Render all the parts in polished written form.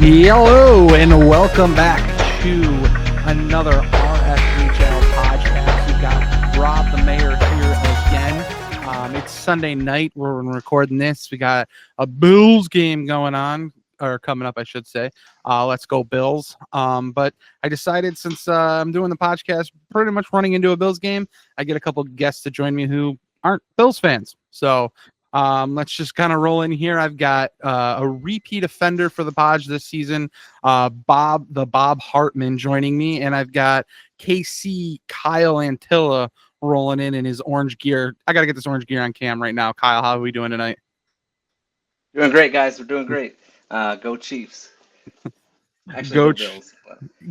Hello and welcome back to another RFHL podcast. We've got Rob the Mayor here again. It's Sunday night. We're recording this. We got a Bills game going on, or coming up, I should say. Let's go Bills. But I decided since I'm doing the podcast, pretty much running into a Bills game, I get a couple guests to join me who aren't Bills fans. So let's just kind of roll in here. I've got a repeat offender for the Podge this season, Bob Hartman joining me, and I've got KC Kyle Antilla rolling in his orange gear. I got to get this orange gear on cam right now. Kyle, how are we doing tonight? Doing great, guys. We're doing great. Go Chiefs. Actually, go Bills.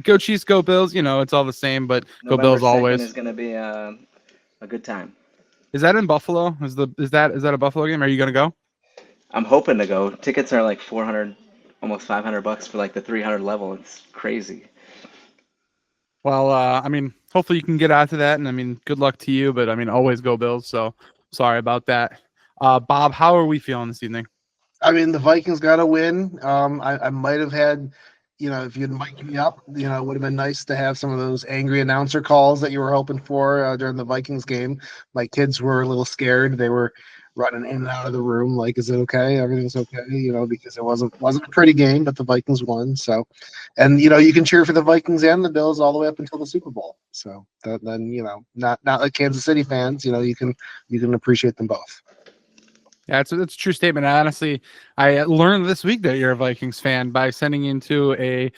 Go Chiefs, go Bills. You know, it's all the same, but go Bills always. It's going to be a good time. Is that in Buffalo? Is that a Buffalo game? Are you gonna go? I'm hoping to go. Tickets are like $400, almost $500 for like the 300 level. It's crazy. Well, I mean, hopefully you can get out to that, and I mean, good luck to you. But I mean, always go Bills. So sorry about that. Bob, how are we feeling this evening? I mean, the Vikings got to win. I might have had, if you'd mic'd me up, it would have been nice to have some of those angry announcer calls that you were hoping for during the Vikings game. My kids were a little scared. They were running in and out of the room like, is it okay? Everything's okay, because it wasn't a pretty game, but the Vikings won. So, and, you can cheer for the Vikings and the Bills all the way up until the Super Bowl. So then, not like Kansas City fans, you can appreciate them both. Yeah, it's a true statement. Honestly, I learned this week that you're a Vikings fan by sending into a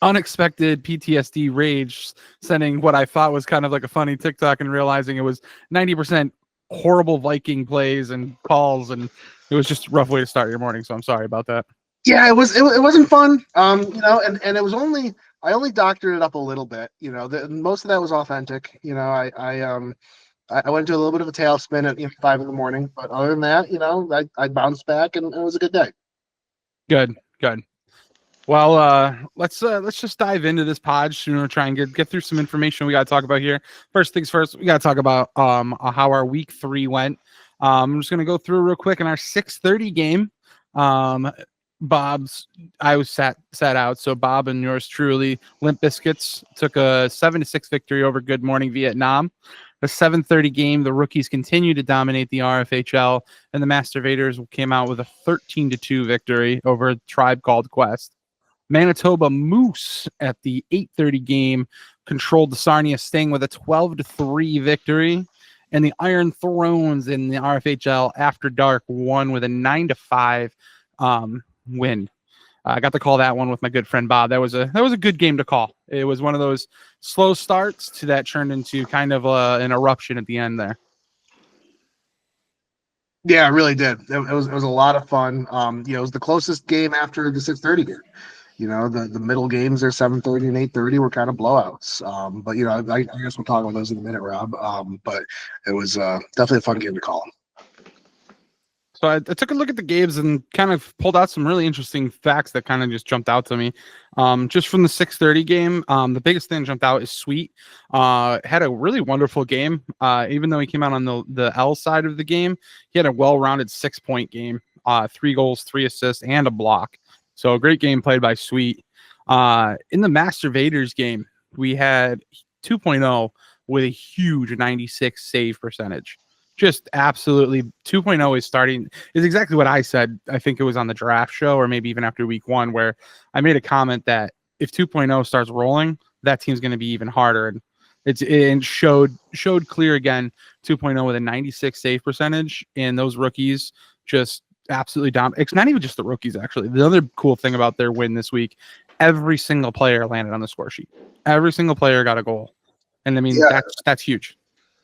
unexpected PTSD rage, sending what I thought was kind of like a funny TikTok and realizing it was 90% horrible Viking plays and calls, and it was just a rough way to start your morning. So I'm sorry about that. Yeah, it wasn't fun. And it was I only doctored it up a little bit. Most of that was authentic. I went to a little bit of a tailspin at 5 in.m, but other than that, I bounced back and it was a good day. Good. Well, let's just dive into this pod. We'll try and get through some information we got to talk about here. First things first, we got to talk about how our week 3 went. I'm just gonna go through real quick in our 6:30 game. Bob's, I was sat out, so Bob and yours truly, Limp Bizkits, took a 7-6 victory over Good Morning Vietnam. The 7:30 game, the rookies continue to dominate the RFHL, and the Masturbators came out with a 13-2 victory over a tribe called Quest. Manitoba Moose at the 8:30 game controlled the Sarnia Sting with a 12-3 victory, and the Iron Thrones in the RFHL After Dark won with a 9-5 win. I got to call that one with my good friend Bob. That was a good game to call. It was one of those slow starts to that turned into kind of an eruption at the end there. Yeah, it really did. It was a lot of fun. It was the closest game after the 6:30 game. The middle games are 7:30 and 8:30 were kind of blowouts. But I guess we'll talk about those in a minute, Rob. But it was definitely a fun game to call. So I took a look at the games and kind of pulled out some really interesting facts that kind of just jumped out to me. Just from the 6:30 game, the biggest thing that jumped out is Sweet. Had a really wonderful game. Even though he came out on the L side of the game, he had a well-rounded 6-point game. 3 goals, 3 assists, and a block. So a great game played by Sweet. In the Masturbators game, we had 2.0 with a huge 96 save percentage. Just absolutely 2.0 is exactly what I said. I think it was on the draft show or maybe even after week 1 where I made a comment that if 2.0 starts rolling, that team's going to be even harder. And it showed clear again, 2.0 with a 96 save percentage, and those rookies just absolutely dominant. It's not even just the rookies, actually. The other cool thing about their win this week, every single player landed on the score sheet. Every single player got a goal. And I mean, that's huge.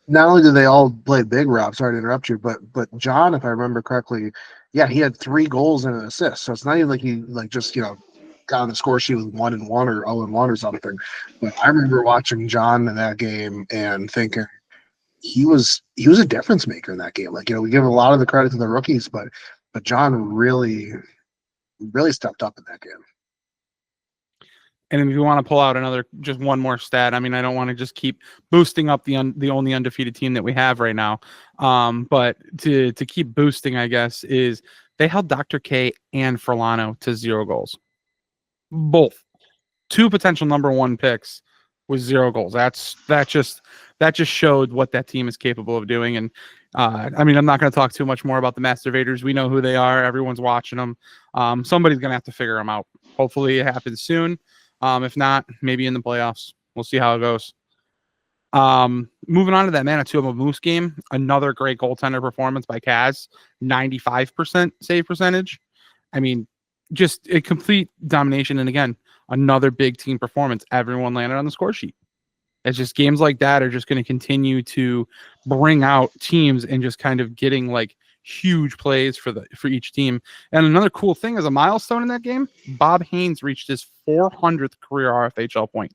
Not only did they all play big, Rob, sorry to interrupt you, but John, if I remember correctly, he had 3 goals and an assist. So it's not even like he just got on the score sheet with 1-1 or 0-1 or something. But I remember watching John in that game and thinking he was a difference maker in that game. Like, we give a lot of the credit to the rookies, but John really stepped up in that game. And if you want to pull out just one more stat, I mean, I don't want to just keep boosting up the only undefeated team that we have right now. But to keep boosting, I guess, is they held Dr. K and Furlano to 0 goals. Both 2 potential number 1 picks with 0 goals. That just showed what that team is capable of doing. And I mean, I'm not going to talk too much more about the Masturbators. We know who they are. Everyone's watching them. Somebody's going to have to figure them out. Hopefully, it happens soon. If not, maybe in the playoffs. We'll see how it goes. Moving on to that Manitoba Moose game, another great goaltender performance by Kaz, 95% save percentage. I mean, just a complete domination. And again, another big team performance. Everyone landed on the score sheet. It's just games like that are just going to continue to bring out teams and just kind of getting like huge plays for each team. And another cool thing as a milestone in that game, Bob Haynes reached his 400th career RFHL point.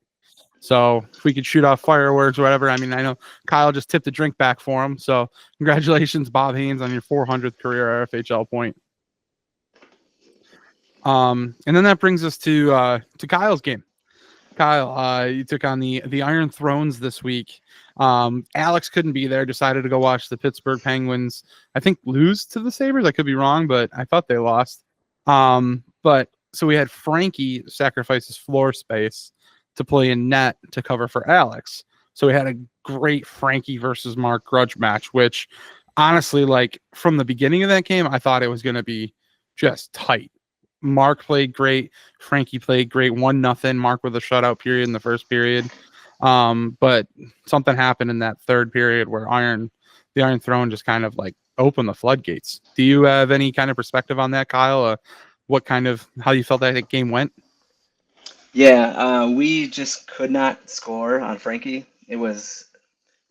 So if we could shoot off fireworks or whatever, I mean, I know Kyle just tipped a drink back for him. So congratulations, Bob Haynes, on your 400th career RFHL point. And then that brings us to Kyle's game. Kyle, you took on the Iron Thrones this week. Alex couldn't be there, decided to go watch the Pittsburgh Penguins, I think, lose to the Sabres. I could be wrong, but I thought they lost. But so we had Frankie sacrifice his floor space to play in net to cover for Alex. So we had a great Frankie versus Mark grudge match, which honestly, like from the beginning of that game, I thought it was going to be just tight. Mark played great. Frankie played great. 1-0. Mark with a shutout period in the first period. But something happened in that third period where the Iron Throne just kind of like opened the floodgates. Do you have any kind of perspective on that, Kyle? How you felt that game went? Yeah, we just could not score on Frankie. It was,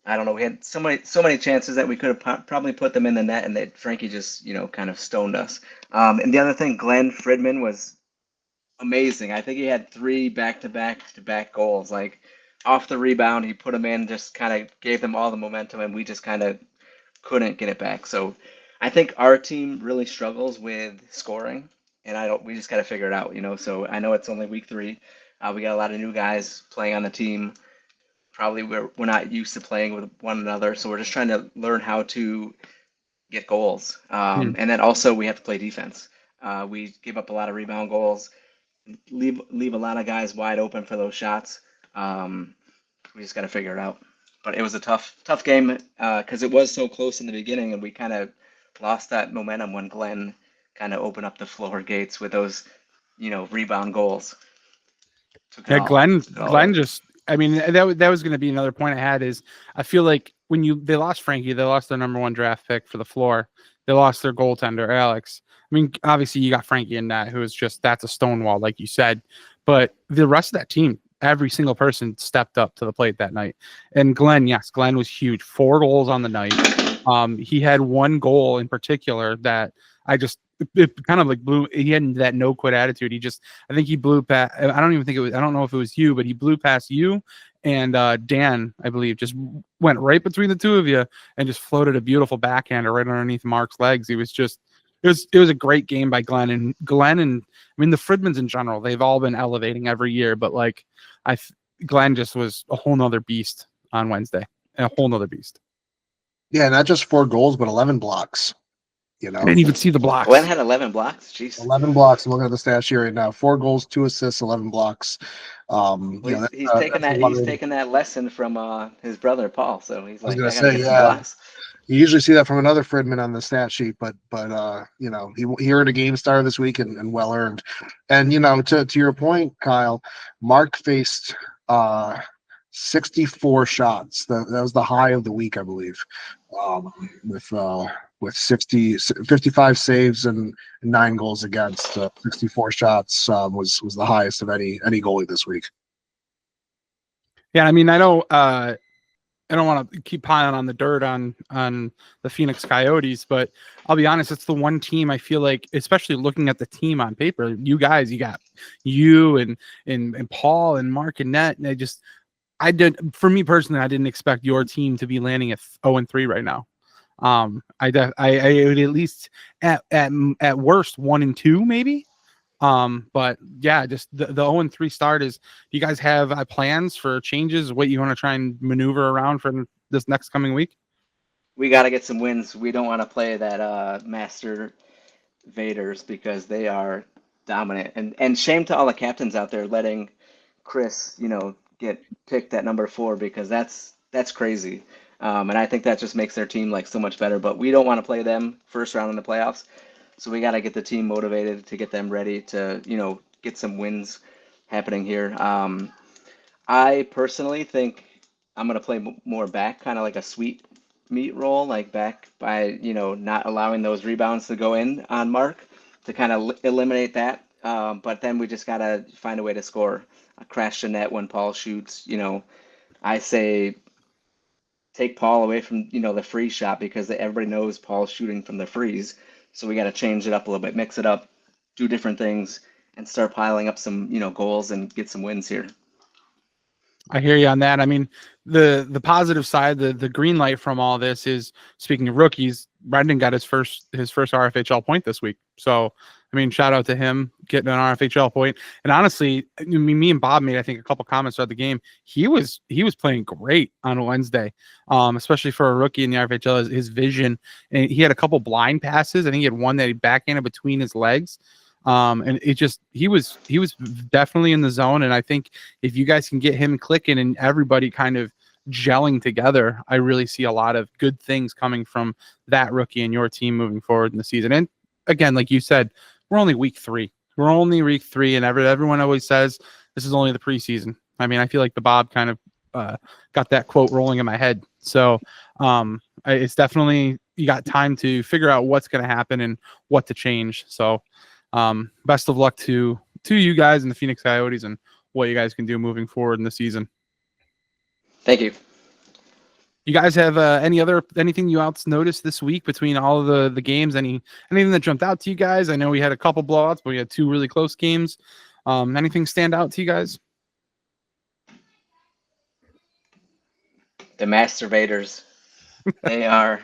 I don't know, we had so many chances that we could have probably put them in the net, and that Frankie just, kind of stoned us. And the other thing, Glenn Fridman was amazing. I think he had 3 back-to-back goals. Like off the rebound, he put them in, just kind of gave them all the momentum, and we just kind of couldn't get it back. So I think our team really struggles with scoring, and we just got to figure it out, So I know it's only week 3. We got a lot of new guys playing on the team. Probably we're not used to playing with one another, so we're just trying to learn how to get goals. And then also we have to play defense. We give up a lot of rebound goals, leave a lot of guys wide open for those shots. We just got to figure it out. But it was a tough game because it was so close in the beginning, and we kind of lost that momentum when Glenn kind of opened up the floor gates with those, rebound goals. Yeah, Glenn just, I mean, that was going to be another point I had is I feel like when they lost Frankie, they lost their number 1 draft pick for the floor. They lost their goaltender, Alex. I mean, obviously you got Frankie in that, who is just, that's a stonewall, like you said. But the rest of that team, every single person stepped up to the plate that night. And Glenn was huge. 4 goals on the night. He had 1 goal in particular that it kind of like blew. He had that no quit attitude. I think he blew past. I don't know if it was you, but he blew past you and Dan, I believe, just went right between the two of you and just floated a beautiful backhander right underneath Mark's legs. It was a great game by Glenn and I mean the Fridmans in general. They've all been elevating every year, but like Glenn just was a whole nother beast on Wednesday, a whole nother beast. Yeah, not just 4 goals, but 11 blocks. I didn't even see the blocks. Glenn had 11 blocks. Jeez. 11 blocks. I'm looking at the stat sheet right now. 4 goals, 2 assists, 11 blocks. He's taking that lesson from his brother Paul. So he's like, I gotta get some blocks. You usually see that from another Fridman on the stat sheet, but he earned a game star this week and well earned. And to your point, Kyle, Mark faced 64 shots. That was the high of the week, I believe, with 55 saves and 9 goals against. 64 shots was the highest of any goalie this week. Yeah, I mean, I know I don't want to keep piling on the dirt on the Phoenix Coyotes, but I'll be honest, it's the one team I feel like, especially looking at the team on paper, you guys, you got you and Paul and Mark and Net, and for me personally, I didn't expect your team to be landing at 0-3 right now. I would at least at worst 1-2 maybe. But yeah, just the 0-3 start is. Do you guys have plans for changes? What you want to try and maneuver around for this next coming week? We got to get some wins. We don't want to play that Master Vaders because they are dominant. And shame to all the captains out there letting Chris, get picked at number 4 because that's crazy. And I think that just makes their team like so much better. But we don't want to play them first round in the playoffs. So we got to get the team motivated to get them ready to, get some wins happening here. I personally think I'm going to play more back, kind of like a sweet meat role, like back by, not allowing those rebounds to go in on Mark to kind of eliminate that. But then we just got to find a way to score. Crash the net when Paul shoots. I say take Paul away from, the free shot because everybody knows Paul's shooting from the freeze. So we got to change it up a little bit, mix it up, do different things, and start piling up some, goals and get some wins here. I hear you on that. I mean, the positive side, the green light from all this is, speaking of rookies, Brendan got his first RFHL point this week. So, I mean, shout out to him getting an RFHL point. And honestly, me and Bob made, I think, a couple comments throughout the game. He was playing great on Wednesday, especially for a rookie in the RFHL. His vision, and he had a couple blind passes. I think he had one that he backhanded between his legs. And he was definitely in the zone. And I think if you guys can get him clicking and everybody kind of gelling together, I really see a lot of good things coming from that rookie and your team moving forward in the season. And again, like you said, we're only week 3. And everyone always says this is only the preseason. I mean, I feel like the Bob kind of got that quote rolling in my head. So it's definitely, you got time to figure out what's going to happen and what to change. So best of luck to you guys and the Phoenix Coyotes and what you guys can do moving forward in the season. Thank you. You guys have anything you else noticed this week between all of the games? Anything that jumped out to you guys? I know we had a couple blowouts, but we had 2 really close games. Anything stand out to you guys? The masturbators, they are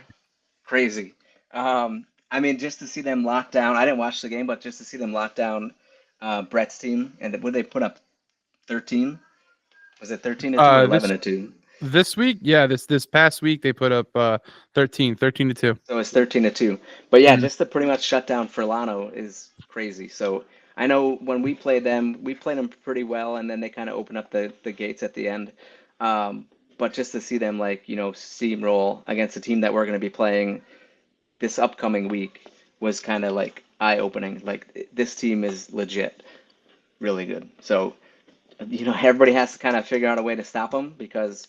crazy. I mean, just to see them lock down, I didn't watch the game, but just to see them lock down Brett's team, and what did they put up? 13? Was it 13-2 or 11-2? This week? Yeah, this past week they put up 13-2. So it's 13-2. But yeah, just to pretty much shut down Furlano is crazy. So I know when we played them pretty well, and then they kind of open up the gates at the end. But just to see them steamroll against a team that we're going to be playing this upcoming week was kind of like eye-opening. Like, this team is legit really good. So, everybody has to kind of figure out a way to stop them because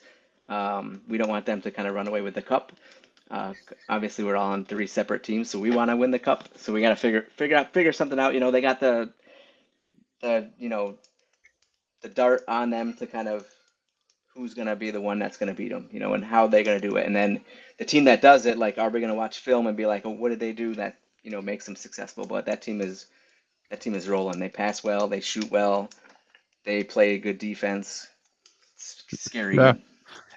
we don't want them to kind of run away with the cup. Obviously, we're all on 3 separate teams, so we want to win the cup. So we got to figure something out. They got the dart on them to kind of who's going to be the one that's going to beat them, and how they're going to do it. And then the team that does it, like, are we going to watch film and be like, oh, what did they do that, makes them successful? But that team is rolling. They pass well, they shoot well, they play good defense. It's scary. Yeah.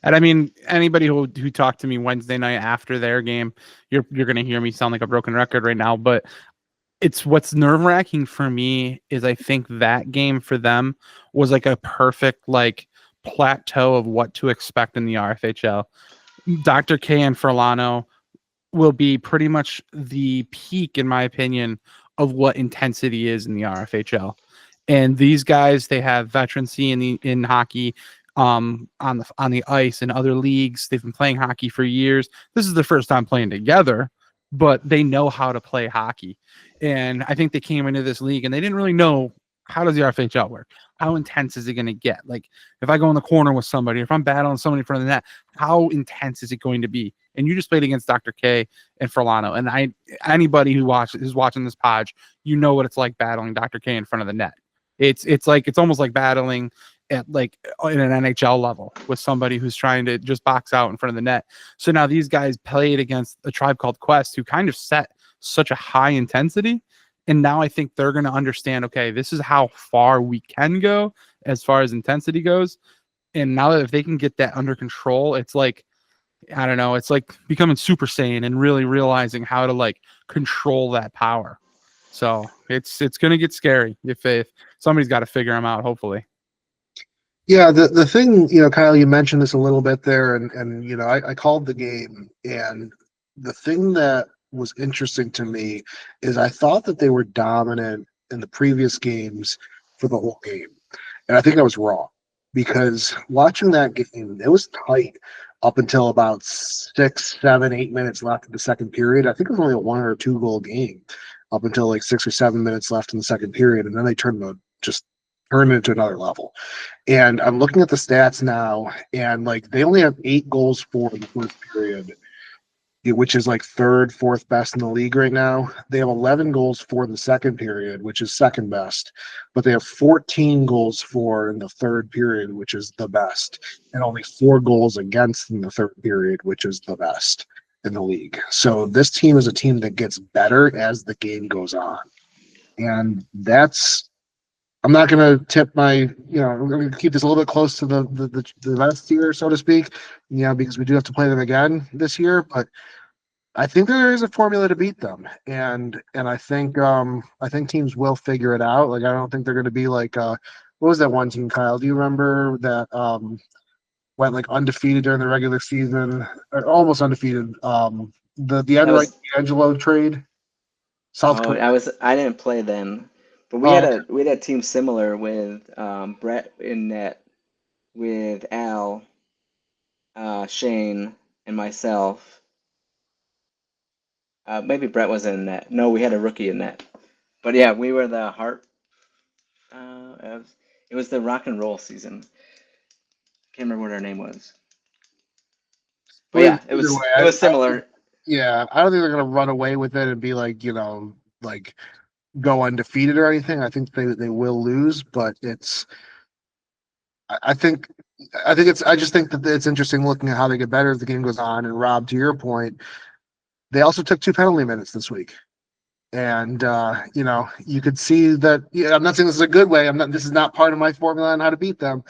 And I mean, anybody who talked to me Wednesday night after their game, you're going to hear me sound like a broken record right now, but it's what's nerve-wracking for me is I think that game for them was like a perfect plateau of what to expect in the RFHL. Dr. K and Furlano will be pretty much the peak, in my opinion, of what intensity is in the RFHL. And these guys, they have veterancy in hockey, on the ice in other leagues. They've been playing hockey for years. This is their first time playing together, but they know how to play hockey. And I think they came into this league and they didn't really know, how does the RFHL work? How intense is it going to get? Like, if I go in the corner with somebody, if I'm battling somebody in front of the net, how intense is it going to be? And you just played against Dr. K and Furlano. And anybody who's watching this pod, what it's like battling Dr. K in front of the net. It's almost like battling at like in an NHL level with somebody who's trying to just box out in front of the net. So now these guys played against a Tribe Called Quest who kind of set such a high intensity. And now I think they're going to understand, okay, this is how far we can go as far as intensity goes. And now that if they can get that under control, it's like, I don't know, it's like becoming Super Saiyan and really realizing how to like control that power. So it's going to get scary if somebody's got to figure them out, hopefully. Yeah, the thing, Kyle, you mentioned this a little bit there, and I called the game, and the thing that was interesting to me is I thought that they were dominant in the previous games for the whole game. And I think I was wrong, because watching that game, it was tight up until about 6, 7, 8 minutes left in the second period. I think it was only a 1 or 2 goal game up until like 6 or 7 minutes left in the second period. And then they turned it into another level. And I'm looking at the stats now, and like they only have 8 goals for in the first period, which is like third, fourth best in the league right now. They have 11 goals for in the second period, which is second best, but they have 14 goals for in the third period, which is the best, and only 4 goals against in the third period, which is the best in the league. So this team is a team that gets better as the game goes on. And I'm not going to tip I'm going to keep this a little bit close to the vest here, so to speak, because we do have to play them again this year. But I think there is a formula to beat them, and I think teams will figure it out. Like I don't think they're going to be like what was that one team, Kyle? Do you remember that went like undefeated during the regular season, or almost undefeated? The Enright Angelo trade. South Korea. I didn't play then. But we had a team similar with Brett in net, with Al, Shane, and myself. Maybe Brett was in net. No, we had a rookie in net. But yeah, we were the Heart. It was the rock and roll season. Can't remember what our name was. But yeah, it was similar. I don't think they're gonna run away with it and be like like go undefeated or anything. I think they will lose, but I just think that it's interesting looking at how they get better as the game goes on. And Rob, to your point, they also took 2 penalty minutes this week. And you could see that. I'm not saying this is a good way. This is not part of my formula on how to beat them,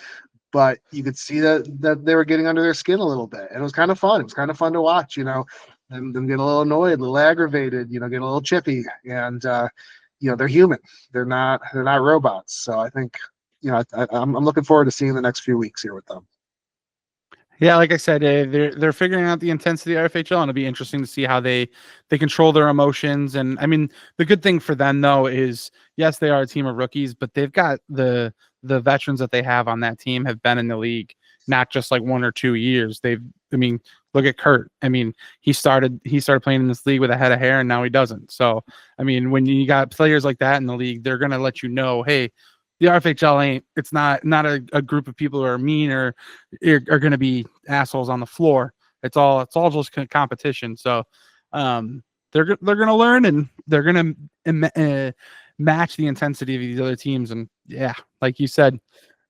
but you could see that they were getting under their skin a little bit, and it was kind of fun. It was kind of fun to watch. Them get a little annoyed, a little aggravated. Get a little chippy, and they're human. They're not robots. So I think I'm looking forward to seeing the next few weeks here with them. Yeah, like I said, they're figuring out the intensity of RFHL, and it'll be interesting to see how they control their emotions. And I mean, the good thing for them though is, yes, they are a team of rookies, but they've got the veterans that they have on that team have been in the league not just like 1 or 2 years. Look at Kurt. I mean, he started playing in this league with a head of hair, and now he doesn't. So I mean, when you got players like that in the league, they're gonna let you know, hey, the RFHL it's not a group of people who are mean or are going to be assholes on the floor. It's all just competition. So they're going to learn, and they're going to match the intensity of these other teams. And yeah, like you said,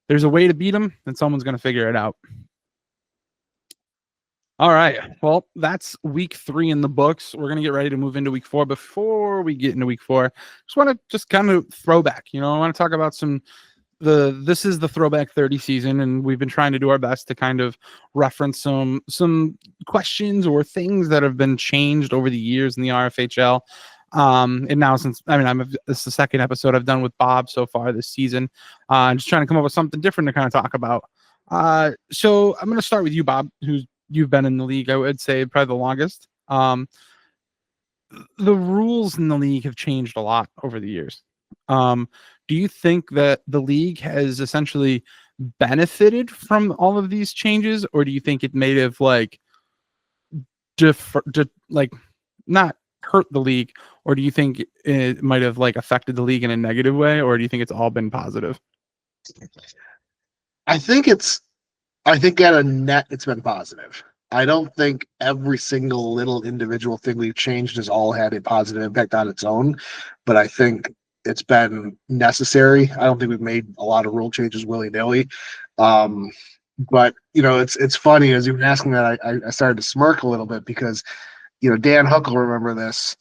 there's a way to beat them, and someone's going to figure it out. All right. Well, that's week 3 in the books. We're going to get ready to move into week 4. Before we get into week 4, just want to kind of throwback. I want to talk about this is the Throwback 30 season, and we've been trying to do our best to kind of reference some questions or things that have been changed over the years in the RFHL. And now this is the second episode I've done with Bob so far this season. I'm just trying to come up with something different to kind of talk about. So I'm going to start with you, Bob, you've been in the league, I would say, probably the longest. The rules in the league have changed a lot over the years. Do you think that the league has essentially benefited from all of these changes, or do you think it may have not hurt the league, or do you think it might have affected the league in a negative way, or do you think it's all been positive? I think at a net, it's been positive. I don't think every single little individual thing we've changed has all had a positive impact on its own, but I think it's been necessary. I don't think we've made a lot of rule changes willy-nilly. But it's funny as you were asking that I started to smirk a little bit because Dan Hook will remember this.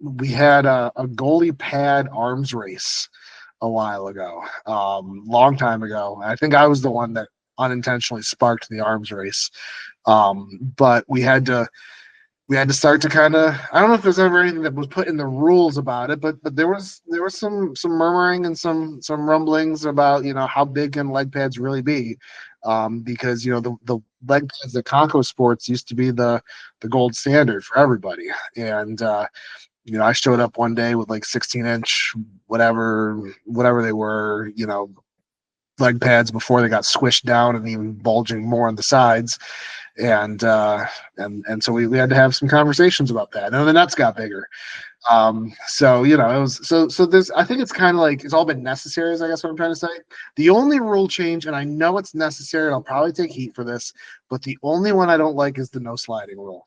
We had a goalie pad arms race a while ago, long time ago. I think I was the one that unintentionally sparked the arms race. But we had to start to kind of, I don't know if there's ever anything that was put in the rules about it, but there was some murmuring and some rumblings about how big can leg pads really be, because the leg pads at Conco Sports used to be the gold standard for everybody. And I showed up one day with like 16-inch whatever they were, leg pads before they got squished down and even bulging more on the sides. And so we had to have some conversations about that. And the nets got bigger. So it was so there's, I think it's kind of like it's all been necessary, is I guess what I'm trying to say. The only rule change, and I know it's necessary, and I'll probably take heat for this, but the only one I don't like is the no sliding rule.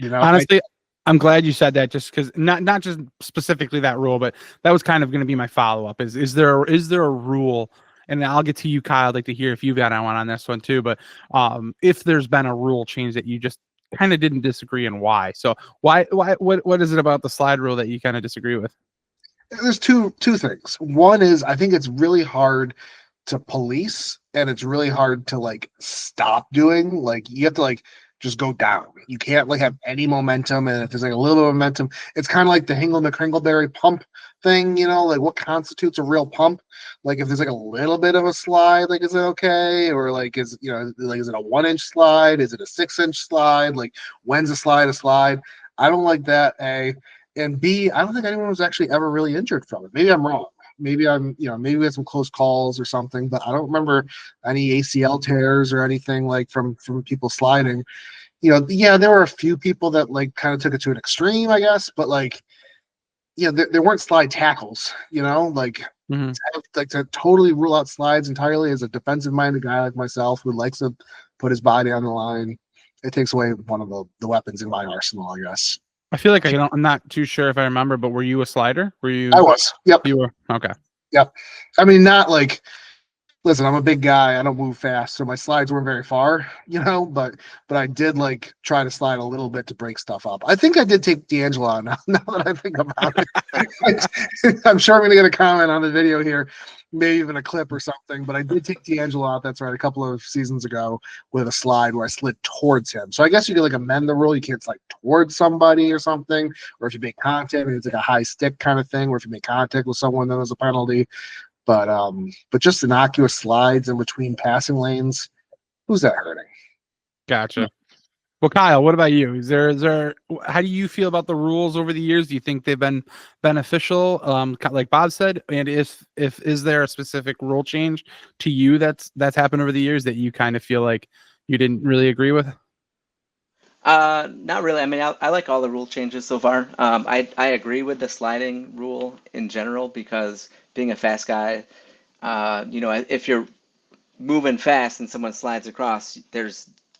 Honestly, I'm glad you said that, just because not just specifically that rule, but that was kind of going to be my follow up. Is there a rule? And I'll get to you, Kyle. I'd like to hear if you've got one on this one too. But if there's been a rule change that you just kind of didn't disagree, and why? So why what is it about the slide rule that you kind of disagree with? There's two things. One is I think it's really hard to police, and it's really hard to like stop doing. Like you have to like just go down. You can't like have any momentum, and if there's like a little bit of momentum, it's kind of like the Hingle McCringleberry pump thing. Like what constitutes a real pump? Like if there's like a little bit of a slide, like is it okay? Or like is is it a 1-inch slide? Is it a 6-inch slide? Like when's a slide a slide? I don't like that. A and B, I don't think anyone was actually ever really injured from it. Maybe I'm wrong. Maybe maybe we had some close calls or something, but I don't remember any ACL tears or anything like from people sliding. Yeah, there were a few people that like kind of took it to an extreme, I guess, but like, there weren't slide tackles, like, Mhm. to totally rule out slides entirely as a defensive minded guy like myself who likes to put his body on the line. It takes away one of the weapons in my arsenal, I guess. I feel like I'm not too sure if I remember, but were you a slider? Were you? I was. Yep. You were. Okay. Yep. I mean, not like, listen, I'm a big guy. I don't move fast, so my slides weren't very far, but I did like try to slide a little bit to break stuff up. I think I did take D'Angelo out now that I think about it. I'm sure I'm going to get a comment on the video here, maybe even a clip or something, but I did take D'Angelo out, that's right, a couple of seasons ago with a slide where I slid towards him. So I guess you could like amend the rule. You can't slide towards somebody or something, or if you make contact, maybe it's like a high stick kind of thing, or if you make contact with someone, then there's a penalty. But just innocuous slides in between passing lanes, who's that hurting? Gotcha. Well, Kyle, what about you? Is there how do you feel about the rules over the years? Do you think they've been beneficial? Like Bob said, and if is there a specific rule change to you that's happened over the years that you kind of feel like you didn't really agree with? Not really. I mean, I like all the rule changes so far. I agree with the sliding rule in general because being a fast guy, if you're moving fast and someone slides across,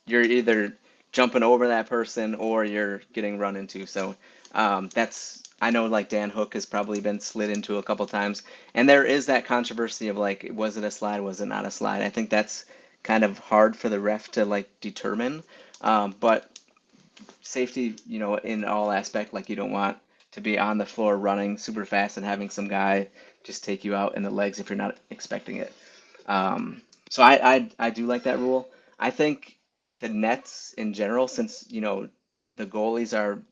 you're either jumping over that person or you're getting run into. So I know like Dan Hook has probably been slid into a couple times, and there is that controversy of like, was it a slide, was it not a slide? I think that's kind of hard for the ref to like determine. But safety, in all aspect, like you don't want to be on the floor running super fast and having some guy just take you out in the legs if you're not expecting it. So I do like that rule. I think the nets in general, since the goalies are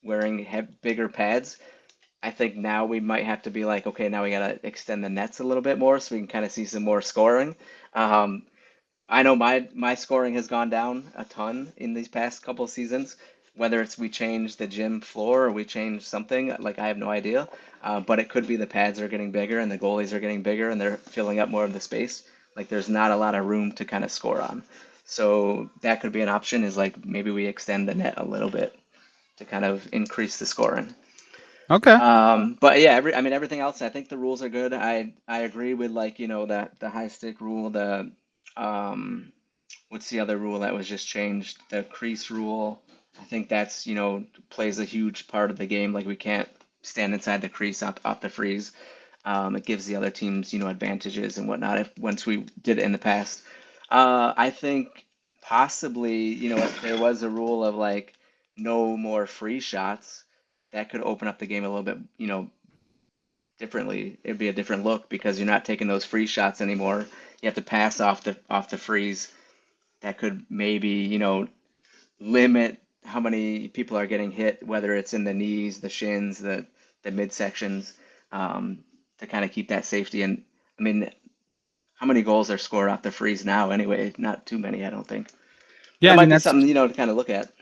wearing bigger pads, I think now we might have to be like, okay, now we gotta extend the nets a little bit more so we can kind of see some more scoring. Um, I know my scoring has gone down a ton in these past couple of seasons. Whether it's we change the gym floor or we change something, like I have no idea. But it could be the pads are getting bigger and the goalies are getting bigger and they're filling up more of the space. Like there's not a lot of room to kind of score on. So that could be an option, is like maybe we extend the net a little bit to kind of increase the scoring. Okay. But yeah, I mean everything else, I think the rules are good. I agree with like, that the high stick rule, the what's the other rule that was just changed? The crease rule. I think that's, plays a huge part of the game. Like we can't stand inside the crease off the freeze. It gives the other teams, advantages and whatnot once we did it in the past. I think possibly, if there was a rule of like no more free shots, that could open up the game a little bit, differently. It'd be a different look because you're not taking those free shots anymore. You have to pass off the freeze. That could maybe, limit how many people are getting hit, whether it's in the knees, the shins, the midsections, to kind of keep that safety. And I mean, how many goals are scored off the freeze now anyway? Not too many, I don't think. Yeah, That I might mean be something, to kind of look at.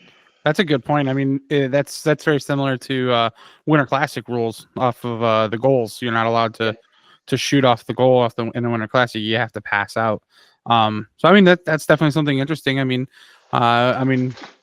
that's a good point. I mean, that's very similar to Winter Classic rules off of the goals. You're not allowed to shoot off the goal in the Winter Classic. You have to pass out. So I mean that's definitely something interesting.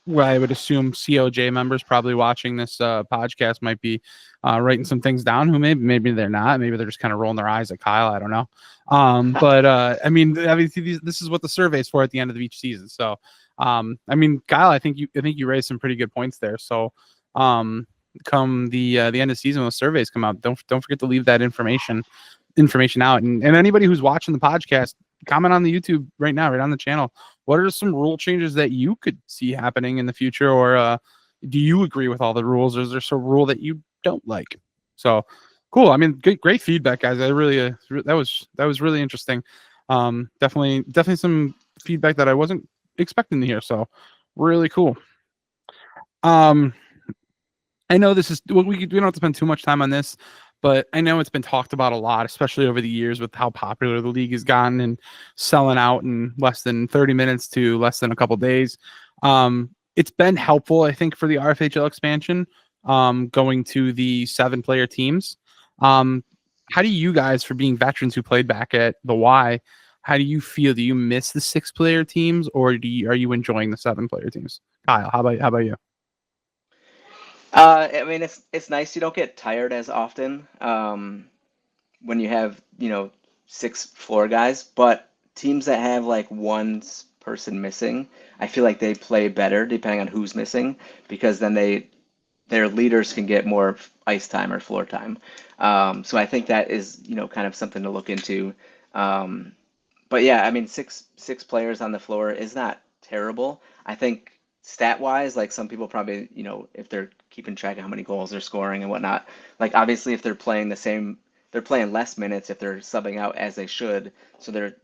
Well, I would assume COJ members probably watching this podcast might be writing some things down. Who maybe they're not. Maybe they're just kind of rolling their eyes at Kyle. I don't know. But obviously this is what the survey is for at the end of each season. So. Kyle, I think you raised some pretty good points there. So, come the end of the season when the surveys come out, don't forget to leave that information out. And anybody who's watching the podcast, comment on the YouTube right now, right on the channel. What are some rule changes that you could see happening in the future, or do you agree with all the rules, or is there some rule that you don't like? So, cool. I mean, great feedback, guys. I really that was really interesting. Definitely some feedback that I wasn't expecting to hear, so really cool. I know this is we don't have to spend too much time on this, but I know it's been talked about a lot, especially over the years with how popular the league has gotten and selling out in less than 30 minutes to less than a couple days. It's been helpful, I think, for the RFHL expansion, going to the 7-player teams. How do you guys, for being veterans who played back at the Y, how do you feel? Do you miss the 6-player teams, or are you enjoying the 7-player teams? Kyle, how about you? I mean, it's nice you don't get tired as often when you have 6 floor guys, but teams that have like one person missing, I feel like they play better depending on who's missing because then their leaders can get more ice time or floor time. So I think that is kind of something to look into. But yeah, I mean, six players on the floor is not terrible. I think stat wise, like some people probably, if they're keeping track of how many goals they're scoring and whatnot, like obviously if they're playing they're playing less minutes if they're subbing out as they should. So their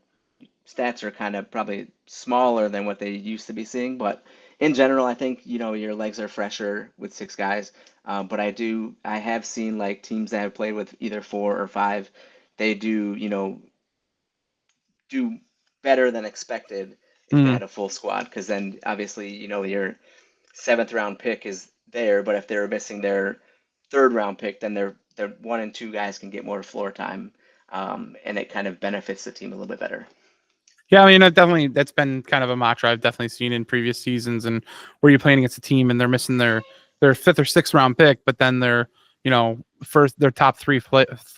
stats are kind of probably smaller than what they used to be seeing. But in general, I think, your legs are fresher with 6 guys. But I have seen like teams that have played with either 4 or 5, they do better than expected if they had a full squad because then obviously your 7th round pick is there, but if they're missing their 3rd round pick, then their 1 and 2 guys can get more floor time, and it kind of benefits the team a little bit better. Yeah, I mean, that's been kind of a mantra I've definitely seen in previous seasons, and where you're playing against a team and they're missing their 5th or 6th round pick, but then their top 3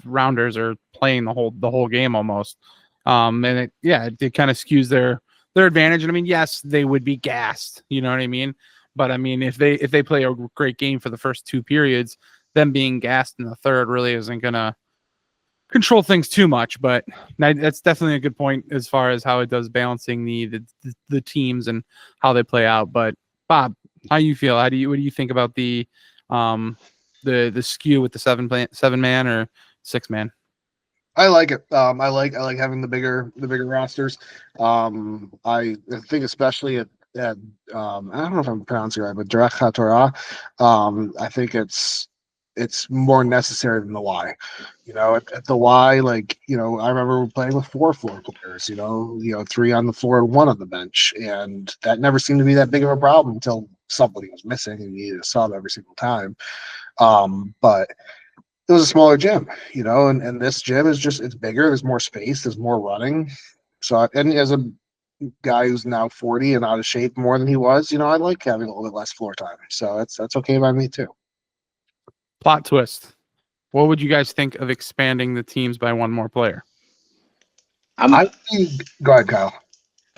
rounders are playing the whole game almost. And it kind of skews their advantage. And I mean, yes, they would be gassed, you know what I mean? But I mean, if they play a great game for the first 2 periods, them being gassed in the 3rd really isn't gonna control things too much. But that's definitely a good point as far as how it does balancing the teams and how they play out. But Bob, how you feel? What do you think about the skew with the 7-man or 6-man? I like it. I like having the bigger rosters. I think especially at I don't know if I'm pronouncing it right, but Direct Torah, I think it's more necessary than the Y. At the Y, like I remember playing with 4 floor players. 3 on the floor, 1 on the bench, and that never seemed to be that big of a problem until somebody was missing and you needed a sub every single time. But it was a smaller gym, and this gym is it's bigger. There's more space. There's more running. So, and as a guy who's now 40 and out of shape more than he was, I like having a little bit less floor time. So that's okay by me too. Plot twist. What would you guys think of expanding the teams by 1 more player? Go ahead, Kyle.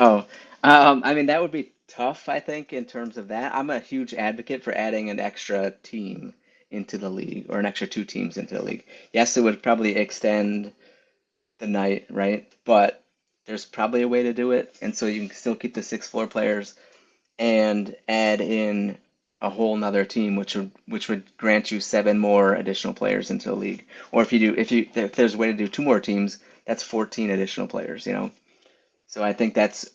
Oh, I mean, that would be tough, I think, in terms of that. I'm a huge advocate for adding an extra team into the league, or an extra 2 teams into the league. Yes, it would probably extend the night, right? But there's probably a way to do it, and so you can still keep the 6 floor players and add in a whole nother team, which would grant you 7 more additional players into the league. Or if there's a way to do 2 more teams, that's 14 additional players, you know. So I think that's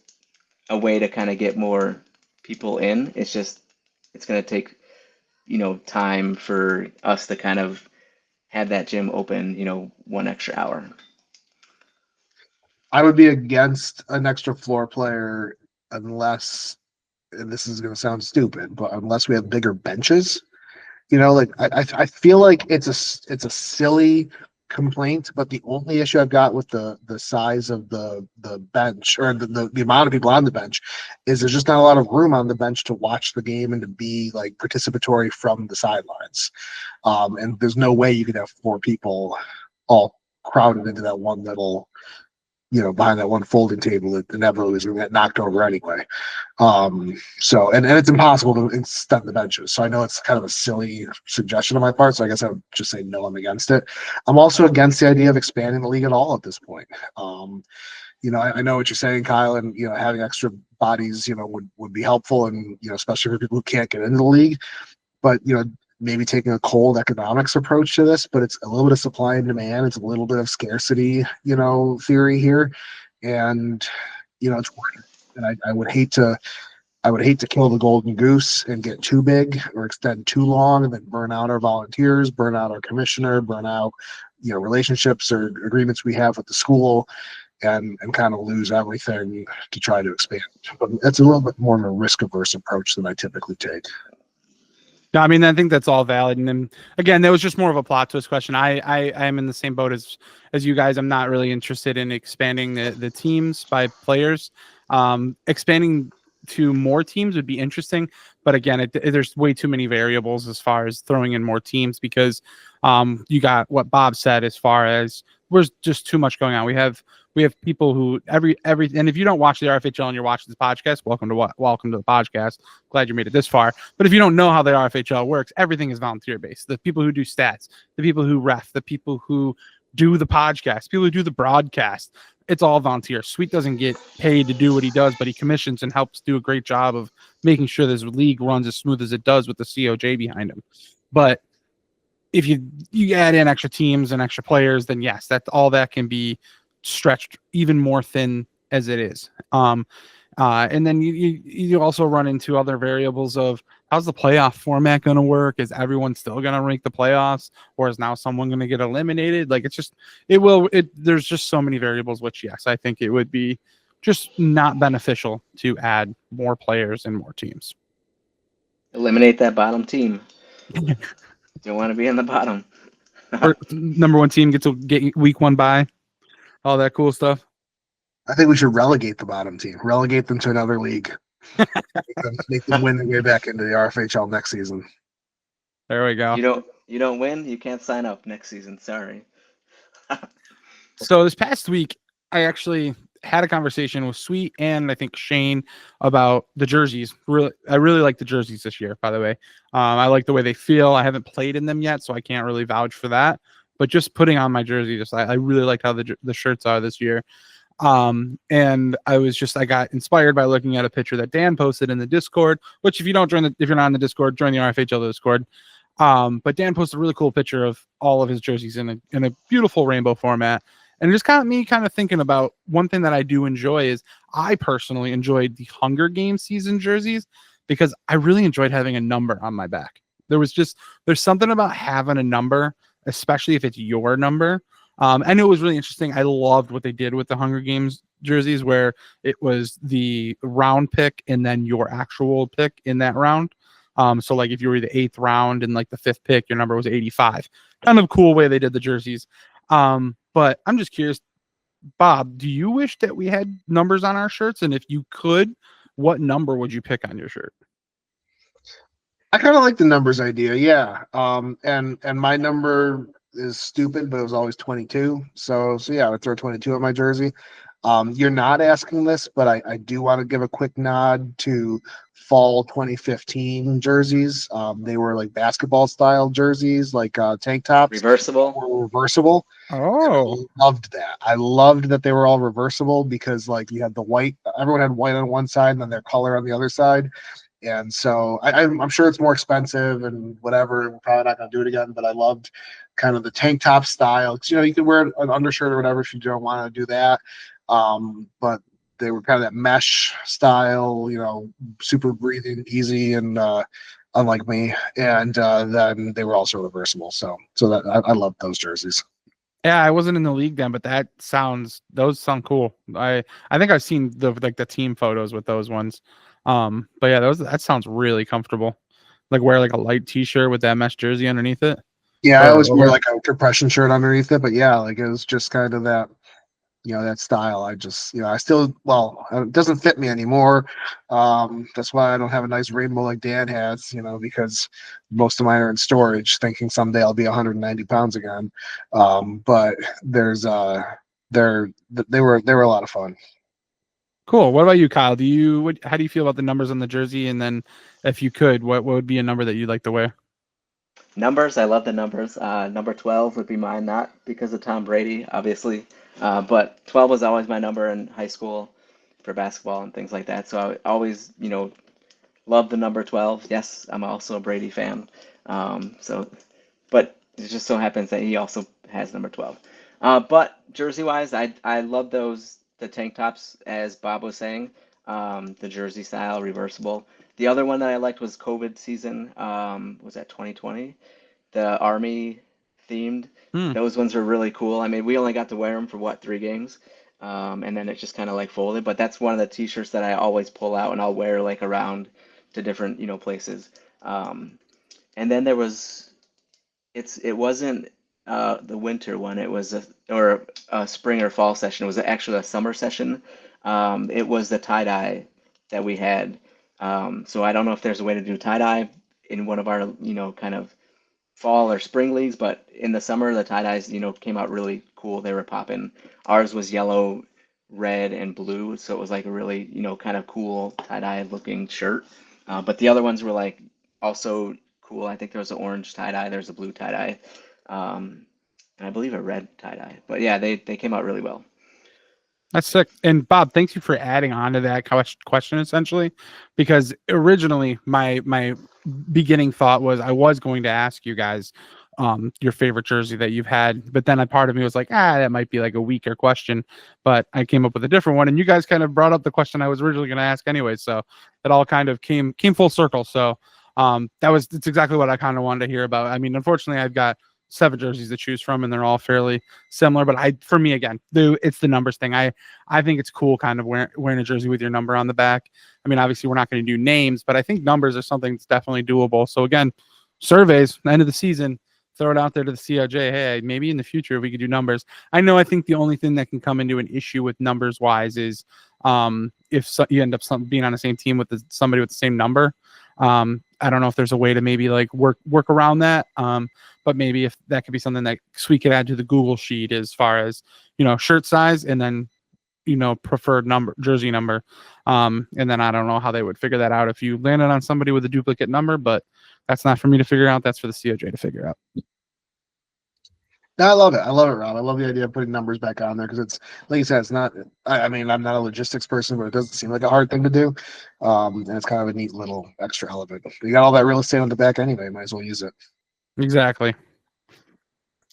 a way to kind of get more people in. It's going to take, time for us to kind of have that gym open, 1 extra hour. I would be against an extra floor player unless, and this is going to sound stupid, but unless we have bigger benches. Like I feel like it's a silly complaint, but the only issue I've got with the size of the bench, or the amount of people on the bench, is there's just not a lot of room on the bench to watch the game and to be like participatory from the sidelines. And there's no way you could have 4 people all crowded into that one little, behind that one folding table that inevitably is going to get knocked over anyway. So, and it's impossible to extend the benches. So I know it's kind of a silly suggestion on my part. So I guess I would just say no, I'm against it. I'm also against the idea of expanding the league at all at this point. I know what you're saying, Kyle, and, having extra bodies, would be helpful, and, especially for people who can't get into the league. But, maybe taking a cold economics approach to this, but it's a little bit of supply and demand. It's a little bit of scarcity, theory here. And, it's working. And I would hate to kill the golden goose and get too big or extend too long and then burn out our volunteers, burn out our commissioner, burn out, relationships or agreements we have with the school, and kind of lose everything to try to expand. But that's a little bit more of a risk-averse approach than I typically take. No, I mean, I think that's all valid. And then again, that was just more of a plot twist question. I am in the same boat as you guys. I'm not really interested in expanding the teams by players. Expanding to more teams would be interesting, but again, there's way too many variables as far as throwing in more teams, because you got what Bob said as far as there's just too much going on. We have people who every and if you don't watch the RFHL and you're watching this podcast, welcome to the podcast. Glad you made it this far. But if you don't know how the RFHL works, everything is volunteer based. The people who do stats, the people who ref, the people who do the podcast, people who do the broadcast, it's all volunteer. Sweet doesn't get paid to do what he does, but he commissions and helps do a great job of making sure this league runs as smooth as it does with the COJ behind him. But if you add in extra teams and extra players, then yes, that can be stretched even more thin as it is. And then you also run into other variables of how's the playoff format going to work? Is everyone still going to make the playoffs, or is now someone going to get eliminated? Like there's just so many variables, which yes, I think it would be just not beneficial to add more players and more teams. Eliminate that bottom team. Don't want to be in the bottom. Or number 1 team gets to get week 1 bye. All that cool stuff. I think we should relegate the bottom team. Relegate them to another league. make them win their way back into the RFHL next season. There we go. You don't win, you can't sign up next season. Sorry. So this past week, I actually had a conversation with Sweet and I think Shane about the jerseys. I really like the jerseys this year, by the way. I like the way they feel. I haven't played in them yet, so I can't really vouch for that. But just putting on my jersey, I really like how the shirts are this year. And I got inspired by looking at a picture that Dan posted in the Discord, which if you're not in the Discord, join the RFHL Discord. But Dan posted a really cool picture of all of his jerseys in a beautiful rainbow format. And it just got me kind of thinking about one thing that I do enjoy is I personally enjoyed the Hunger Games season jerseys because I really enjoyed having a number on my back. There's something about having a number, especially if it's your number. And it was really interesting. I loved what they did with the Hunger Games jerseys, where it was the round pick and then your actual pick in that round. So like if you were the 8th round and like the 5th pick, your number was 85. Kind of cool way they did the jerseys. But I'm just curious, Bob, do you wish that we had numbers on our shirts? And if you could, what number would you pick on your shirt? I kind of like the numbers idea, yeah. And my number is stupid, but it was always 22. So yeah, I would throw 22 on my jersey. You're not asking this, but I do want to give a quick nod to fall 2015 jerseys. They were like basketball style jerseys, like tank tops Reversible. were reversible. Oh, I loved that. I loved that they were all reversible because like you had the white, everyone had white on one side and then their color on the other side. And so I'm sure it's more expensive and whatever. We're probably not going to do it again, but I loved kind of the tank top style. 'Cause, you could wear an undershirt or whatever if you don't want to do that. But they were kind of that mesh style, super breathing, easy, and unlike me. And then they were also reversible. So that I loved those jerseys. yeah, I wasn't in the league then, but those sound cool. I think I've seen the team photos with those ones. But yeah, that sounds really comfortable. Like wear like a light t-shirt with that mesh jersey underneath it. Yeah, I always wore over. like a compression shirt underneath it, but yeah, like it was just kind of that, that style. I still, well, it doesn't fit me anymore. That's why I don't have a nice rainbow like Dan has, because most of mine are in storage, thinking someday I'll be 190 pounds again. But they were a lot of fun. Cool. What about you, Kyle? How do you feel about the numbers on the jersey? And then if you could, what would be a number that you'd like to wear? Numbers, I love the numbers. Number 12 would be mine, not because of Tom Brady, obviously, but 12 was always my number in high school for basketball and things like that. So I always, love the number 12. Yes, I'm also a Brady fan. But it just so happens that he also has number 12. But jersey-wise, I love the tank tops, as Bob was saying, the jersey style, reversible. The other one that I liked was COVID season. Was that 2020? The Army themed. Hmm. Those ones were really cool. I mean, we only got to wear them for what, 3 games? And then it just kind of like folded. But that's one of the t-shirts that I always pull out and I'll wear like around to different, places. And then there was, it wasn't the winter one. It was a spring or fall session. It was actually a summer session. It was the tie dye that we had. So I don't know if there's a way to do tie dye in one of our, kind of fall or spring leagues, but in the summer the tie dyes, came out really cool. They were popping. Ours was yellow, red, and blue, so it was like a really, kind of cool tie dye looking shirt. But the other ones were like also cool. I think there was an orange tie dye, there's a blue tie dye, and I believe a red tie dye. But yeah, they came out really well. That's sick. And Bob, thank you for adding on to that question essentially, because originally my beginning thought was I was going to ask you guys your favorite jersey that you've had, but then a part of me was like, that might be like a weaker question, but I came up with a different one, and you guys kind of brought up the question I was originally going to ask anyway, so it all kind of came full circle. So it's exactly what I kind of wanted to hear about. I mean, unfortunately, I've got 7 jerseys to choose from, and they're all fairly similar. But for me, again, it's the numbers thing. I think it's cool, kind of wearing a jersey with your number on the back. I mean, obviously, we're not going to do names, but I think numbers are something that's definitely doable. So again, surveys, end of the season, throw it out there to the COJ. Hey, maybe in the future we could do numbers. I think the only thing that can come into an issue with numbers wise is if you end up being on the same team with somebody with the same number. I don't know if there's a way to maybe like work around that. But maybe if that could be something that we could add to the Google sheet as far as, shirt size and then, preferred jersey number. And then I don't know how they would figure that out if you landed on somebody with a duplicate number, but that's not for me to figure out. That's for the COJ to figure out. No, I love it. I love it, Rob. I love the idea of putting numbers back on there because it's, like you said, it's not. I mean, I'm not a logistics person, but it doesn't seem like a hard thing to do. And it's kind of a neat little extra element. You got all that real estate on the back anyway. Might as well use it. Exactly.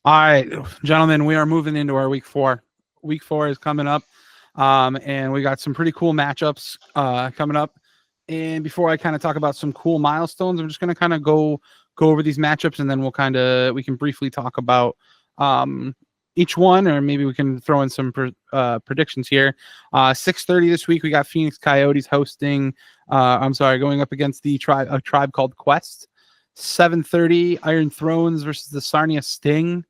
All right, gentlemen, we are moving into our week 4. Week 4 is coming up, and we got some pretty cool matchups coming up. And before I kind of talk about some cool milestones, I'm just going to kind of go over these matchups, and then we can briefly talk about each one, or maybe we can throw in some predictions here. 6:30 this week, we got Phoenix Coyotes hosting. Going up against a tribe called Quest. 7:30, Iron Thrones versus the Sarnia Sting.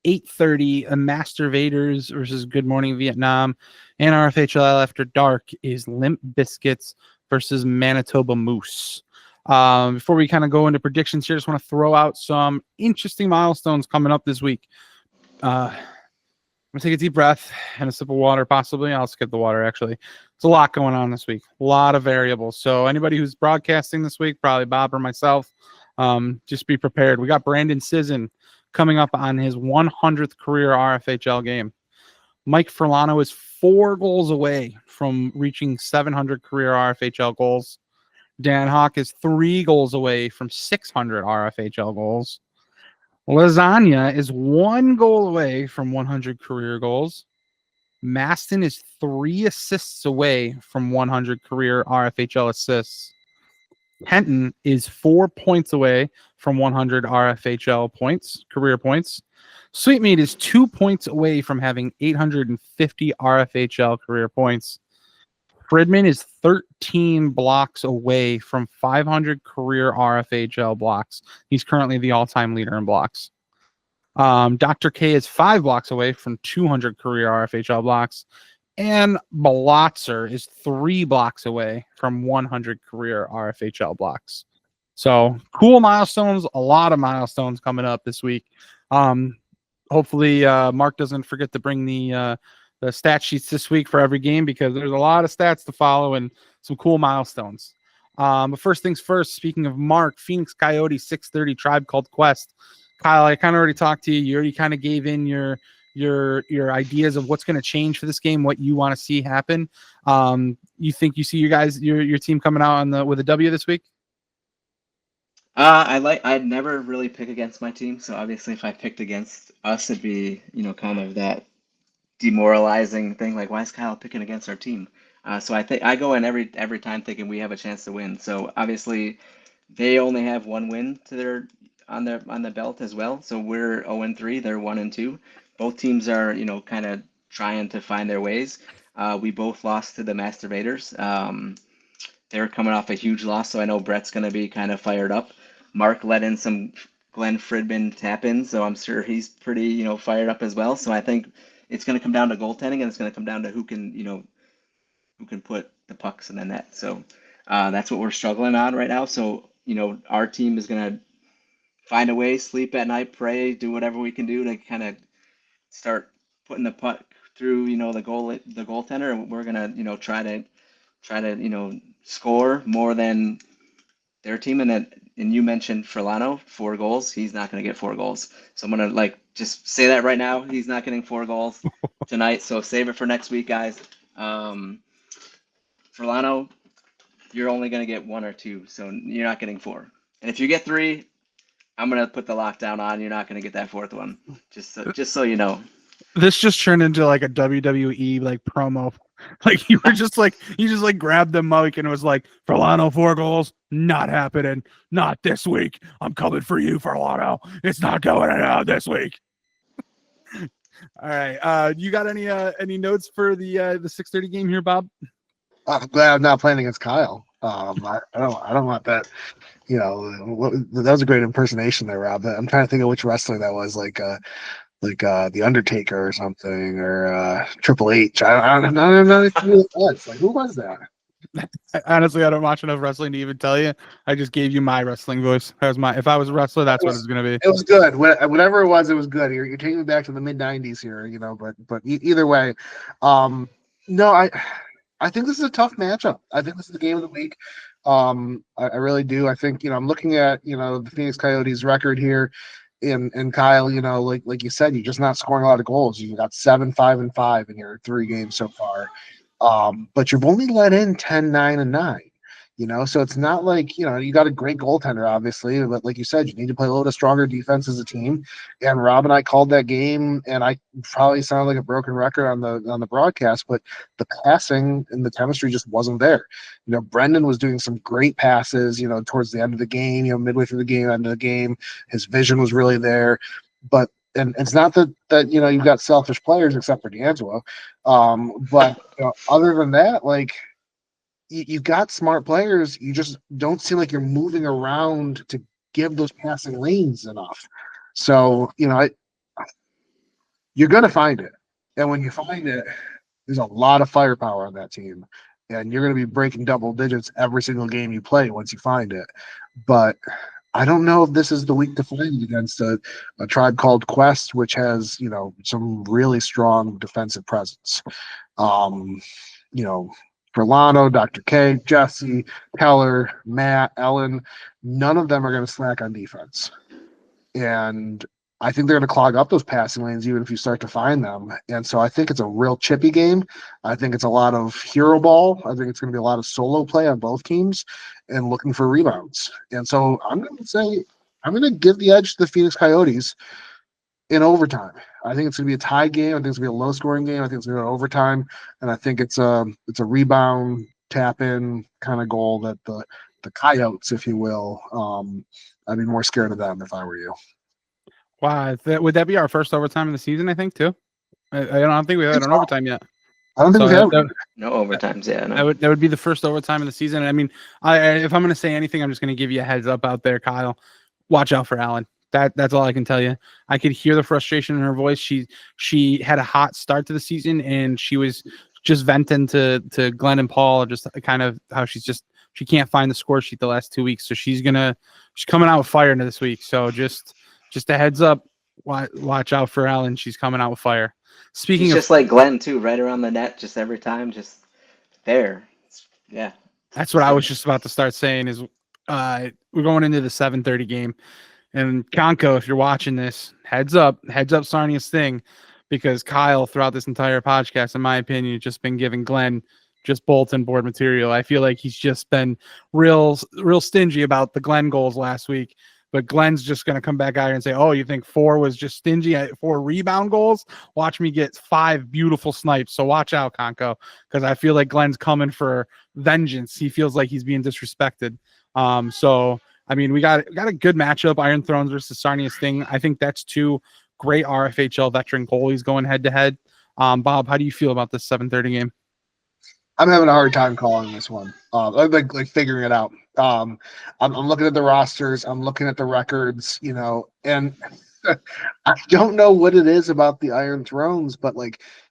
8:30, Master Vaders versus Good Morning Vietnam. And RFHL After Dark is Limp Biscuits versus Manitoba Moose. Before we kind of go into predictions here, just want to throw out some interesting milestones coming up this week. I'm gonna take a deep breath and a sip of water, possibly. I'll skip the water, actually. It's a lot going on this week, a lot of variables. So anybody who's broadcasting this week, probably Bob or myself, just be prepared. We got Brandon Sisson coming up on his 100th career RFHL game. Mike Furlano is 4 goals away from reaching 700 career RFHL goals. Dan Hawk is 3 goals away from 600 RFHL goals. Lasagna is 1 goal away from 100 career goals. Maston is 3 assists away from 100 career RFHL assists. Henton is 4 points away from 100 RFHL points, career points. Sweetmeat is 2 points away from having 850 RFHL career points. Fridman is 13 blocks away from 500 career RFHL blocks. He's currently the all-time leader in blocks. Dr. K is 5 blocks away from 200 career RFHL blocks. And Blotzer is 3 blocks away from 100 career RFHL blocks. So cool milestones, a lot of milestones coming up this week. Hopefully Mark doesn't forget to bring the stat sheets this week for every game, because there's a lot of stats to follow and some cool milestones. But first things first, speaking of Mark, Phoenix Coyote 630 Tribe Called Quest. Kyle, I kind of already talked to you. You already kind of gave in your ideas of what's going to change for this game, what you want to see happen. You think you see your team coming out with a W this week? I'd never really pick against my team, so obviously if I picked against us, it'd be, kind of that demoralizing thing, like, why is Kyle picking against our team? So I think I go in every time thinking we have a chance to win. So obviously they only have 1 win on the belt as well. So we're 0-3, they're 1-2. Both teams are, kind of trying to find their ways. We both lost to the Masturbators. They're coming off a huge loss, so I know Brett's going to be kind of fired up. Mark let in some Glenn Fridman tap-ins, so I'm sure he's pretty, fired up as well. So I think it's going to come down to goaltending, and it's going to come down to who can put the pucks in the net. So that's what we're struggling on right now. So, our team is going to find a way, sleep at night, pray, do whatever we can do to kind of start putting the puck through, the goaltender, and we're going to, try to score more than their team. And you mentioned Furlano, 4 goals. He's not going to get 4 goals. So I'm going to just say that right now. He's not getting 4 goals tonight. So save it for next week, guys. Furlano, you're only going to get 1 or 2. So you're not getting 4. And if you get 3, I'm going to put the lockdown on. You're not going to get that 4th one. Just so you know. This just turned into like a WWE promo. Like you just grabbed the mic and it was like, Furlano 4 goals, not happening, not this week. I'm coming for you, Furlano. It's not going out this week. All right. You got any notes for the 6:30 game here, Bob? I'm glad I'm not playing against Kyle. I don't want that. That was a great impersonation there, Rob. I'm trying to think of which wrestler that was, like the Undertaker or something, or Triple H. I don't know who it was. Like, who was that? Honestly, I don't watch enough wrestling to even tell you. I just gave you my wrestling voice. That was if I was a wrestler, that's what it was going to be. It was good. Whatever it was good. You're taking me back to the mid '90s here, But either way, no, I think this is a tough matchup. I think this is the game of the week. I really do. I think I'm looking at the Phoenix Coyotes record here. And Kyle, like you said, you're just not scoring a lot of goals. You got 7, 5, and 5 in your 3 games so far. But you've only let in 10, 9, and 9. So it's not like, you got a great goaltender, obviously, but like you said, you need to play a little bit stronger defense as a team. And Rob and I called that game, and I probably sound like a broken record on the broadcast, but the passing and the chemistry just wasn't there. Brendan was doing some great passes, towards the end of the game, midway through the game, end of the game. His vision was really there. But and it's not that you've got selfish players except for D'Angelo. But other than that, you've got smart players. You just don't seem like you're moving around to give those passing lanes enough. So, you're going to find it. And when you find it, there's a lot of firepower on that team. And you're going to be breaking double digits every single game you play once you find it. But I don't know if this is the week to find it against a tribe called Quest, which has, some really strong defensive presence. Um, you know, Verlano, Dr. K, Jesse, Keller, Matt, Ellen, none of them are going to slack on defense. And I think they're going to clog up those passing lanes even if you start to find them. And so I think it's a real chippy game. I think it's a lot of hero ball. I think it's going to be a lot of solo play on both teams and looking for rebounds. And so I'm going to give the edge to the Phoenix Coyotes in overtime. I think it's going to be a tie game. I think it's going to be a low scoring game. I think it's going to go to overtime. And I think it's a rebound, tap in kind of goal that the Coyotes, if you will, I'd be more scared of them if I were you. Wow, would that be our first overtime of the season? I think too. I don't think we've had an overtime yet. I don't think So we've had that, No overtimes, yeah. that No. would be the first overtime of the season. I mean, if I'm going to say anything, I'm just going to give you a heads up out there, Kyle. Watch out for Allen. That's all I can tell you. I could hear the frustration in her voice. She had a hot start to the season, and she was just venting to Glenn and Paul, just kind of how she can't find the score sheet the last 2 weeks. So she's coming out with fire into this week. So just a heads up. Watch out for Allen. She's coming out with fire. Speaking She's of, just like Glenn too, right around the net, just every time, just there. Yeah. that's what I was just about to start saying is we're going into the 7:30 game. And Conco, if you're watching this, heads up Sarnia's thing, because Kyle, throughout this entire podcast, in my opinion, has just been giving Glenn just bulletin board material. I feel like he's just been real stingy about the Glenn goals last week. But Glenn's just going to come back out and say, "Oh, you think 4 was just stingy at 4 rebound goals? Watch me get 5 beautiful snipes." So watch out, Conco, because I feel like Glenn's coming for vengeance. He feels like he's being disrespected. So I mean, we got a good matchup, Iron Thrones versus Sarnia's Sting. I think that's 2 great RFHL veteran goalies going head to head. Bob, how do you feel about this 7:30 game? I'm having a hard time calling this one. I'm like figuring it out. I'm looking at the rosters. I'm looking at the records. And I don't know what it is about the Iron Thrones, but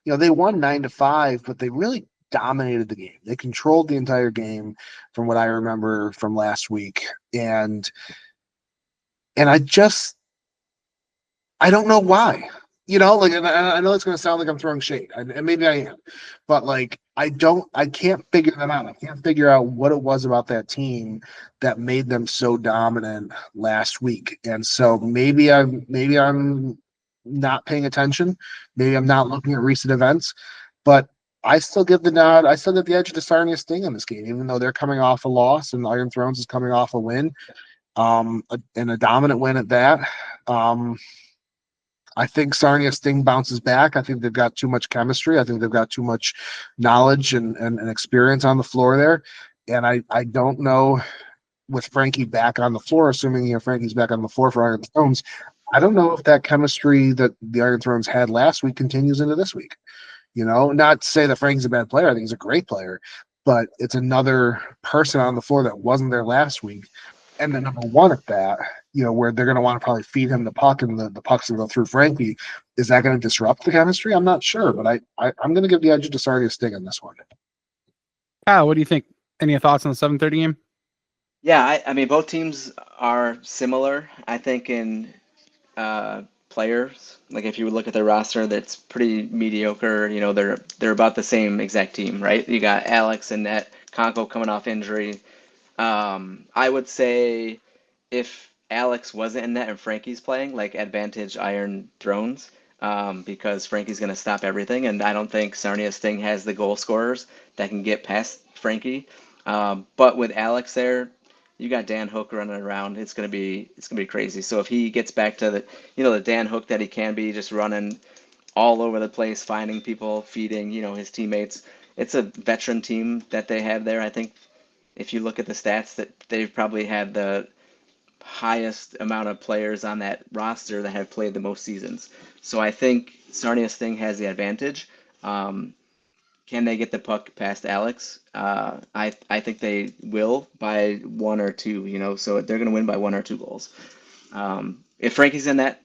they won 9-5, but they really dominated the game. They controlled the entire game, from what I remember from last week, and I don't know why. And I know it's going to sound like I'm throwing shade, and maybe I am, but I can't figure them out. I can't figure out what it was about that team that made them so dominant last week. And so maybe I'm not paying attention. Maybe I'm not looking at recent events, but I still give the nod. I still give the edge to Sarnia Sting in this game, even though they're coming off a loss and Iron Thrones is coming off a win, and a dominant win at that. I think Sarnia Sting bounces back. I think they've got too much chemistry. I think they've got too much knowledge and experience on the floor there. And I don't know, with Frankie back on the floor, assuming Frankie's back on the floor for Iron Thrones, I don't know if that chemistry that the Iron Thrones had last week continues into this week. Not to say that Frankie's a bad player. I think he's a great player, but it's another person on the floor that wasn't there last week. And the number one at that, where they're going to want to probably feed him the puck, and the puck's going to go through Frankie. Is that going to disrupt the chemistry? I'm not sure, but I'm going to give the edge to Sarnia Sting on this one. Kyle, what do you think? Any thoughts on the 7:30 game? Yeah, I mean, both teams are similar, I think, in players. Like if you would look at their roster, that's pretty mediocre. They're about the same exact team, right? You got Alex and net, Conco coming off injury. I would say if Alex wasn't in net and Frankie's playing, like advantage Iron Thrones, because Frankie's going to stop everything, and I don't think Sarnia Sting has the goal scorers that can get past Frankie. But with Alex there, you got Dan Hook running around. It's gonna be crazy. So if he gets back to the Dan Hook that he can be, just running all over the place, finding people, feeding his teammates. It's a veteran team that they have there. I think if you look at the stats, that they've probably had the highest amount of players on that roster that have played the most seasons. So I think Sarnia Sting has the advantage. Can they get the puck past Alex? I think they will by 1 or 2. So they're going to win by 1 or 2 goals. If Frankie's in that,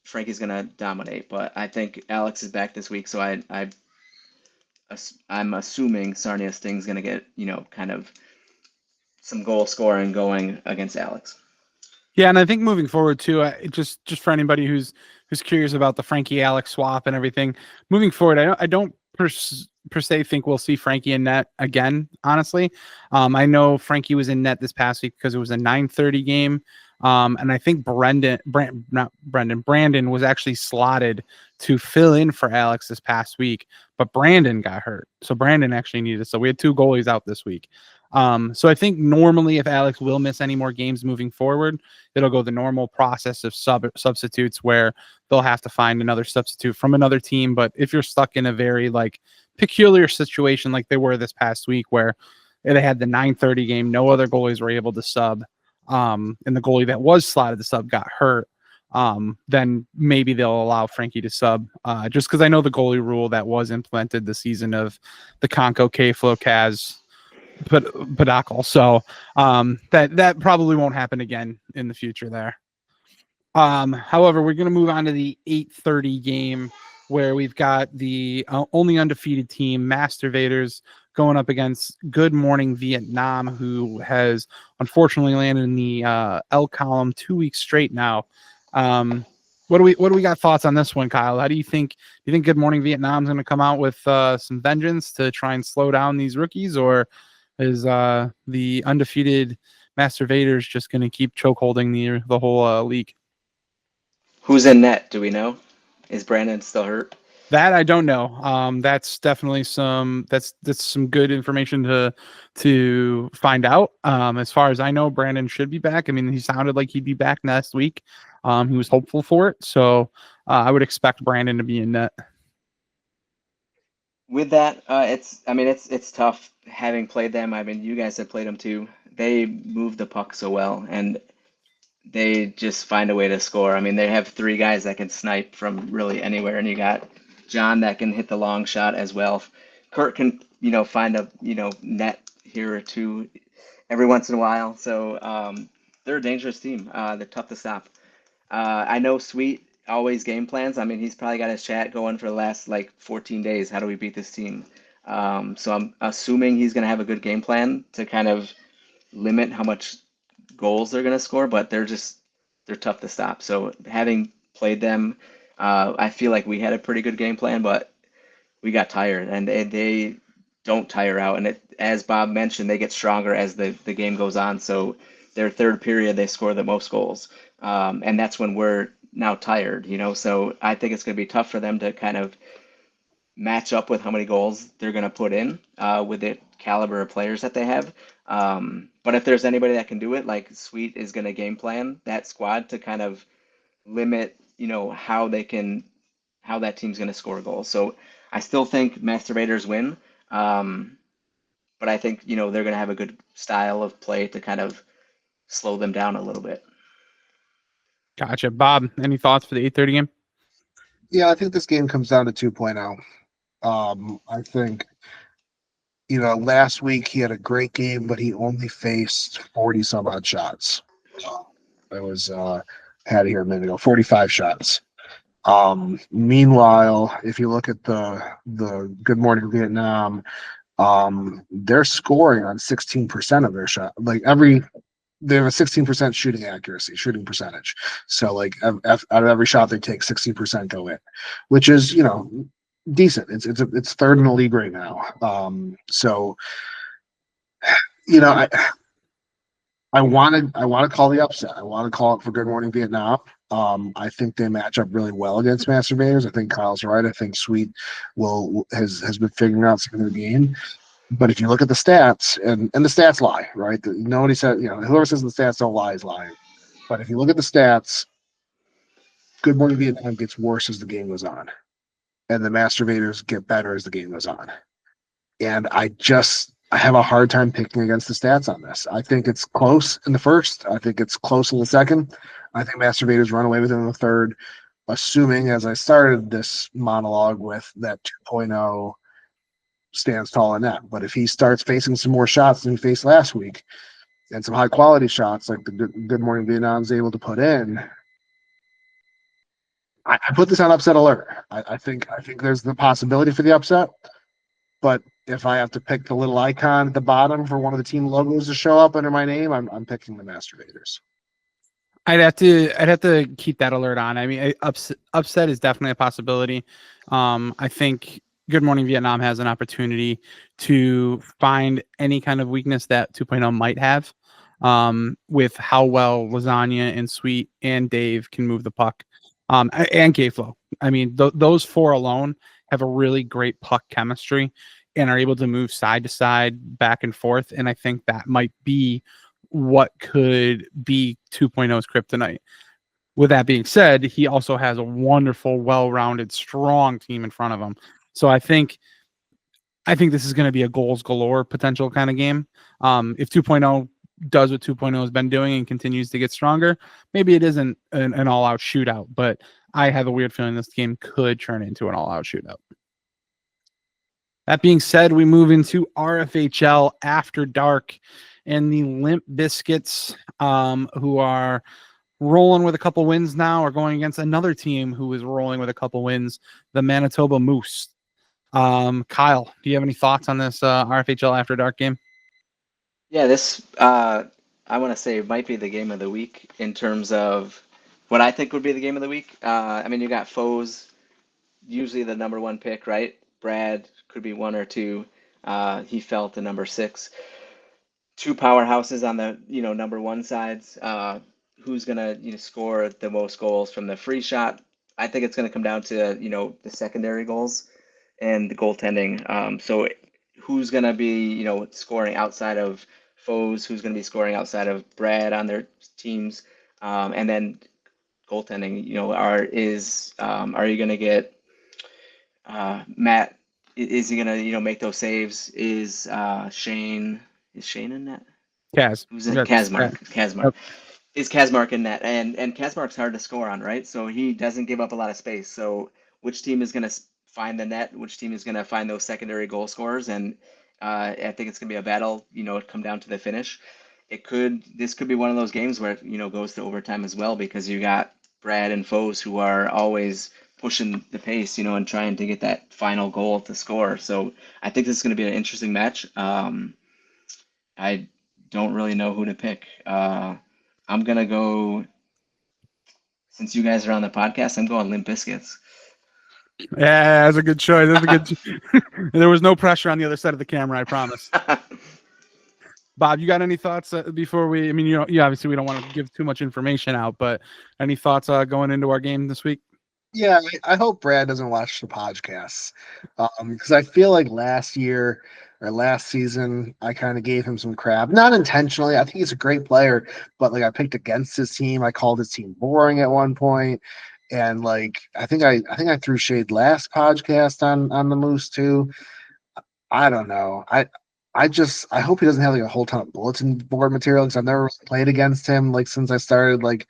Frankie's going to dominate. But I think Alex is back this week, so I'm assuming Sarnia Sting's going to get kind of some goal scoring going against Alex. Yeah, and I think moving forward too, just for anybody who's curious about the Frankie Alex swap and everything, moving forward, I don't per se think we'll see Frankie in net again. Honestly, I know Frankie was in net this past week because it was a 9:30 game, and I think Brandon was actually slotted to fill in for Alex this past week, but Brandon got hurt, so Brandon actually needed. So we had two goalies out this week. So I think normally if Alex will miss any more games moving forward, it'll go the normal process of substitutes where they'll have to find another substitute from another team. But if you're stuck in a very like peculiar situation like they were this past week where they had the 9:30 game, no other goalies were able to sub, and the goalie that was slotted to sub got hurt, then maybe they'll allow Frankie to sub. Just because I know the goalie rule that was implemented the season of the Conco K-Flow Kaz Padakel. So that probably won't happen again in the future there. However, we're going to move on to the 8:30 game where we've got the only undefeated team, Masturbators, going up against Good Morning Vietnam, who has unfortunately landed in the L column 2 weeks straight now. What do we got thoughts on this one, Kyle? How do you think? Do you think Good Morning Vietnam is going to come out with some vengeance to try and slow down these rookies, or is the undefeated Masturbators just going to keep chokeholding the whole league? Who's in net? Do we know? Is Brandon still hurt? That I don't know. That's definitely that's some good information to find out. As far as I know, Brandon should be back. I mean, he sounded like he'd be back next week. He was hopeful for it, so I would expect Brandon to be in net. With that, it's tough having played them. I mean, you guys have played them too. They move the puck so well, and they just find a way to score. I mean, they have three guys that can snipe from really anywhere, and you got John that can hit the long shot as well. Kurt can, find a, net here or two every once in a while. So they're a dangerous team. They're tough to stop. I know Sweet always game plans. I mean, he's probably got his chat going for the last 14 days. How do we beat this team? So I'm assuming he's going to have a good game plan to kind of limit how much goals they're going to score, but they're tough to stop. So having played them, I feel like we had a pretty good game plan, but we got tired, and they don't tire out. And as Bob mentioned, they get stronger as the game goes on. So their third period, they score the most goals. And that's when we're now tired, So I think it's going to be tough for them to kind of match up with how many goals they're going to put in with the caliber of players that they have. But if there's anybody that can do it, like Sweet is going to game plan that squad to kind of limit, how that team's going to score goals. So I still think Masturbators win. But I think, they're going to have a good style of play to kind of slow them down a little bit. Gotcha. Bob, any thoughts for the 8:30 game? Yeah, I think this game comes down to 2.0. I think, last week he had a great game, but he only faced 40 some odd shots. I was had it here a minute ago, 45 shots. Meanwhile, if you look at the Good Morning Vietnam, they're scoring on 16% of their shot. They have a 16% shooting percentage. So out of every shot they take, 16% go in, which is, decent. It's third in the league right now. So I want to call the upset. I want to call it for Good Morning Vietnam. I think they match up really well against Masturbators. I think Kyle's right. I think Sweet has been figuring out some of the game. But if you look at the stats, and the stats lie, right? Nobody said, whoever says the stats don't lie is lying. But if you look at the stats, Good Morning Vietnam gets worse as the game goes on, and the Masturbators get better as the game goes on. And I have a hard time picking against the stats on this. I think it's close in the first. I think it's close in the second. I think Masturbators run away with it in the third, assuming, as I started this monologue with, that 2.0 stands tall in that. But if he starts facing some more shots than he faced last week, and some high quality shots like the Good Morning Vietnam's able to put in, I put this on upset alert. I think there's the possibility for the upset. But if I have to pick the little icon at the bottom for one of the team logos to show up under my name, I'm picking the Masturbators. I'd have to keep that alert on. I mean, upset is definitely a possibility. I think Good Morning Vietnam has an opportunity to find any kind of weakness that 2.0 might have, with how well Lasagna and Sweet and Dave can move the puck, and K-Flow. I mean, those four alone have a really great puck chemistry and are able to move side to side, back and forth. And I think that might be what could be 2.0's kryptonite. With that being said, he also has a wonderful, well-rounded, strong team in front of him. So I think this is going to be a goals galore potential kind of game. If 2.0 does what 2.0 has been doing and continues to get stronger, maybe it isn't an all-out shootout, but I have a weird feeling this game could turn into an all-out shootout. That being said, we move into RFHL After Dark, and the Limp Biscuits, who are rolling with a couple wins now, are going against another team who is rolling with a couple wins, the Manitoba Moose. Kyle, do you have any thoughts on this RFHL After Dark game? Yeah, this I want to say might be the game of the week in terms of what I think would be the game of the week. I mean, you got foes, usually the number one pick, right? Brad could be one or two. He felt the number six. Two powerhouses on the number one sides. Who's gonna score the most goals from the free shot? I think it's gonna come down to the secondary goals and the goaltending. So who's gonna be scoring outside of foes? Who's gonna be scoring outside of Brad on their teams? And then goaltending. Are you gonna get Matt? Is he gonna make those saves? Is Shane? Is Shane in that? Kaz. Who's in That's- Kazmark? Kazmark. Yep. Is Kazmark in net? And Kazmark's hard to score on, right? So he doesn't give up a lot of space. So which team is going to find the net? Which team is going to find those secondary goal scorers? And I think it's going to be a battle. It come down to the finish. This could be one of those games where it goes to overtime as well, because you got Brad and Foes who are always pushing the pace, and trying to get that final goal to score. So I think this is going to be an interesting match. I don't really know who to pick. I'm gonna go, since you guys are on the podcast, I'm going Limp Biscuits. Yeah, that's a good choice. That's a good. There was no pressure on the other side of the camera, I promise. Bob, you got any thoughts before we? I mean, obviously we don't want to give too much information out, but any thoughts going into our game this week? Yeah, I hope Brad doesn't watch the podcasts, because I feel like last year or last season I kind of gave him some crap, not intentionally. I think he's a great player, but like I picked against his team. I called his team boring at one point, and like I think I threw shade last podcast on the Moose too. I don't know. I hope he doesn't have like a whole ton of bulletin board material, because I've never really played against him like since I started like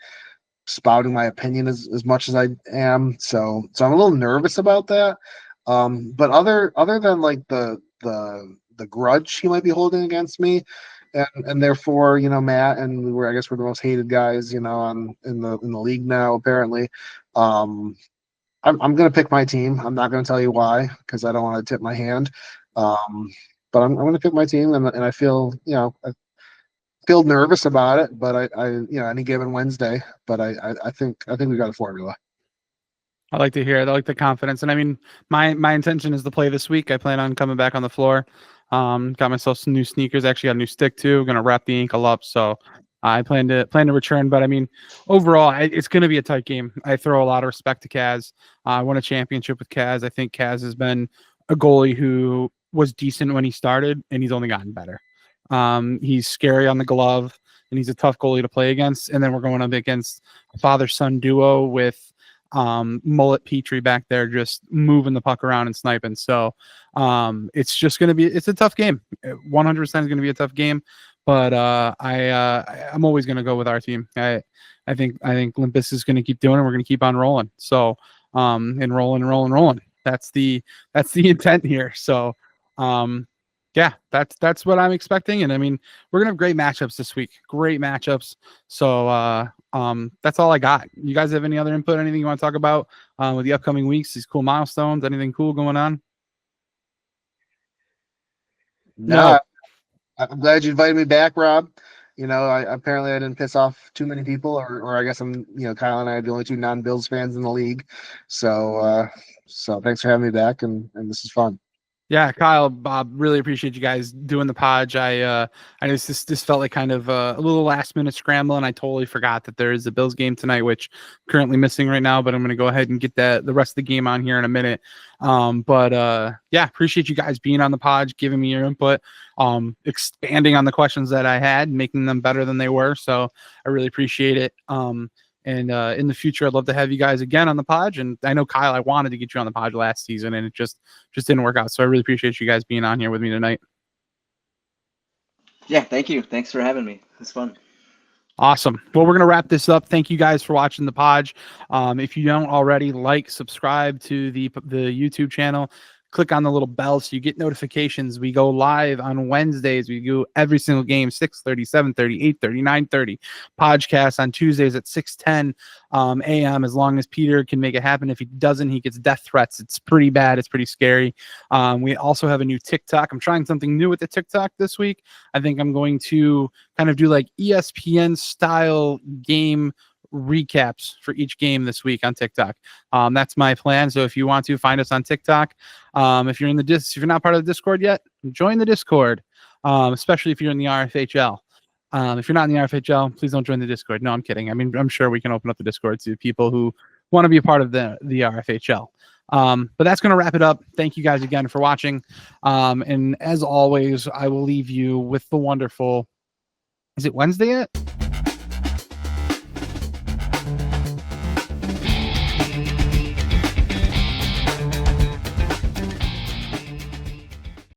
spouting my opinion as much as I am. So I'm a little nervous about that. But other than like the grudge he might be holding against me, and therefore, Matt and I guess we're the most hated guys, in the league now, apparently. I'm gonna pick my team. I'm not gonna tell you why, because I don't want to tip my hand. But I'm gonna pick my team, and I feel I feel nervous about it, but I any given Wednesday. But I think we got a formula. I like to hear it. I like the confidence, and I mean, my intention is to play this week. I plan on coming back on the floor. Got myself some new sneakers. Actually, got a new stick too. Gonna wrap the ankle up, so I plan to return. But I mean, overall, it's gonna be a tight game. I throw a lot of respect to Kaz. I won a championship with Kaz. I think Kaz has been a goalie who was decent when he started, and he's only gotten better. He's scary on the glove, and he's a tough goalie to play against. And then we're going up against a father-son duo with Mullet Petrie back there just moving the puck around and sniping. So it's just going to be, it's a tough game. 100% is going to be a tough game, but I'm always going to go with our team. I think Limpus is going to keep doing it. We're going to keep on rolling. So and rolling. That's the intent here. So yeah, that's what I'm expecting. And I mean, we're gonna have great matchups this week. Great matchups. So that's all I got. You guys have any other input, anything you want to talk about with the upcoming weeks, these cool milestones, anything cool going on? No. I'm glad you invited me back, Rob. Apparently I didn't piss off too many people, or I guess Kyle and I are the only two non-Bills fans in the league. So thanks for having me back, and this is fun. Yeah, Kyle, Bob, really appreciate you guys doing the pod. I just this felt like kind of a little last minute scramble, and I totally forgot that there is a Bills game tonight, which I'm currently missing right now. But I'm going to go ahead and get the rest of the game on here in a minute. Yeah, appreciate you guys being on the pod, giving me your input, expanding on the questions that I had, making them better than they were. So I really appreciate it. And in the future, I'd love to have you guys again on the pod. And I know, Kyle, I wanted to get you on the pod last season, and it just didn't work out. So I really appreciate you guys being on here with me tonight. Yeah, thank you. Thanks for having me. It's fun. Awesome. Well, we're going to wrap this up. Thank you guys for watching the pod. If you don't already, subscribe to the YouTube channel. Click on the little bell so you get notifications. We go live on Wednesdays. We do every single game, 6:30, 7:30, 8:30, 9:30. Podcast on Tuesdays at 6:10 a.m. as long as Peter can make it happen. If he doesn't, he gets death threats. It's pretty bad. It's pretty scary. We also have a new TikTok. I'm trying something new with the TikTok this week. I think I'm going to kind of do like ESPN style game recaps for each game this week on TikTok. That's my plan. So if you want to find us on TikTok, if you're in if you're not part of the Discord yet, join the Discord, especially if you're in the RFHL. If you're not in the RFHL, please don't join the Discord. No, I'm kidding. I mean, I'm sure we can open up the Discord to people who want to be a part of the RFHL. But that's going to wrap it up. Thank you guys again for watching. And as always, I will leave you with the wonderful, is it Wednesday yet?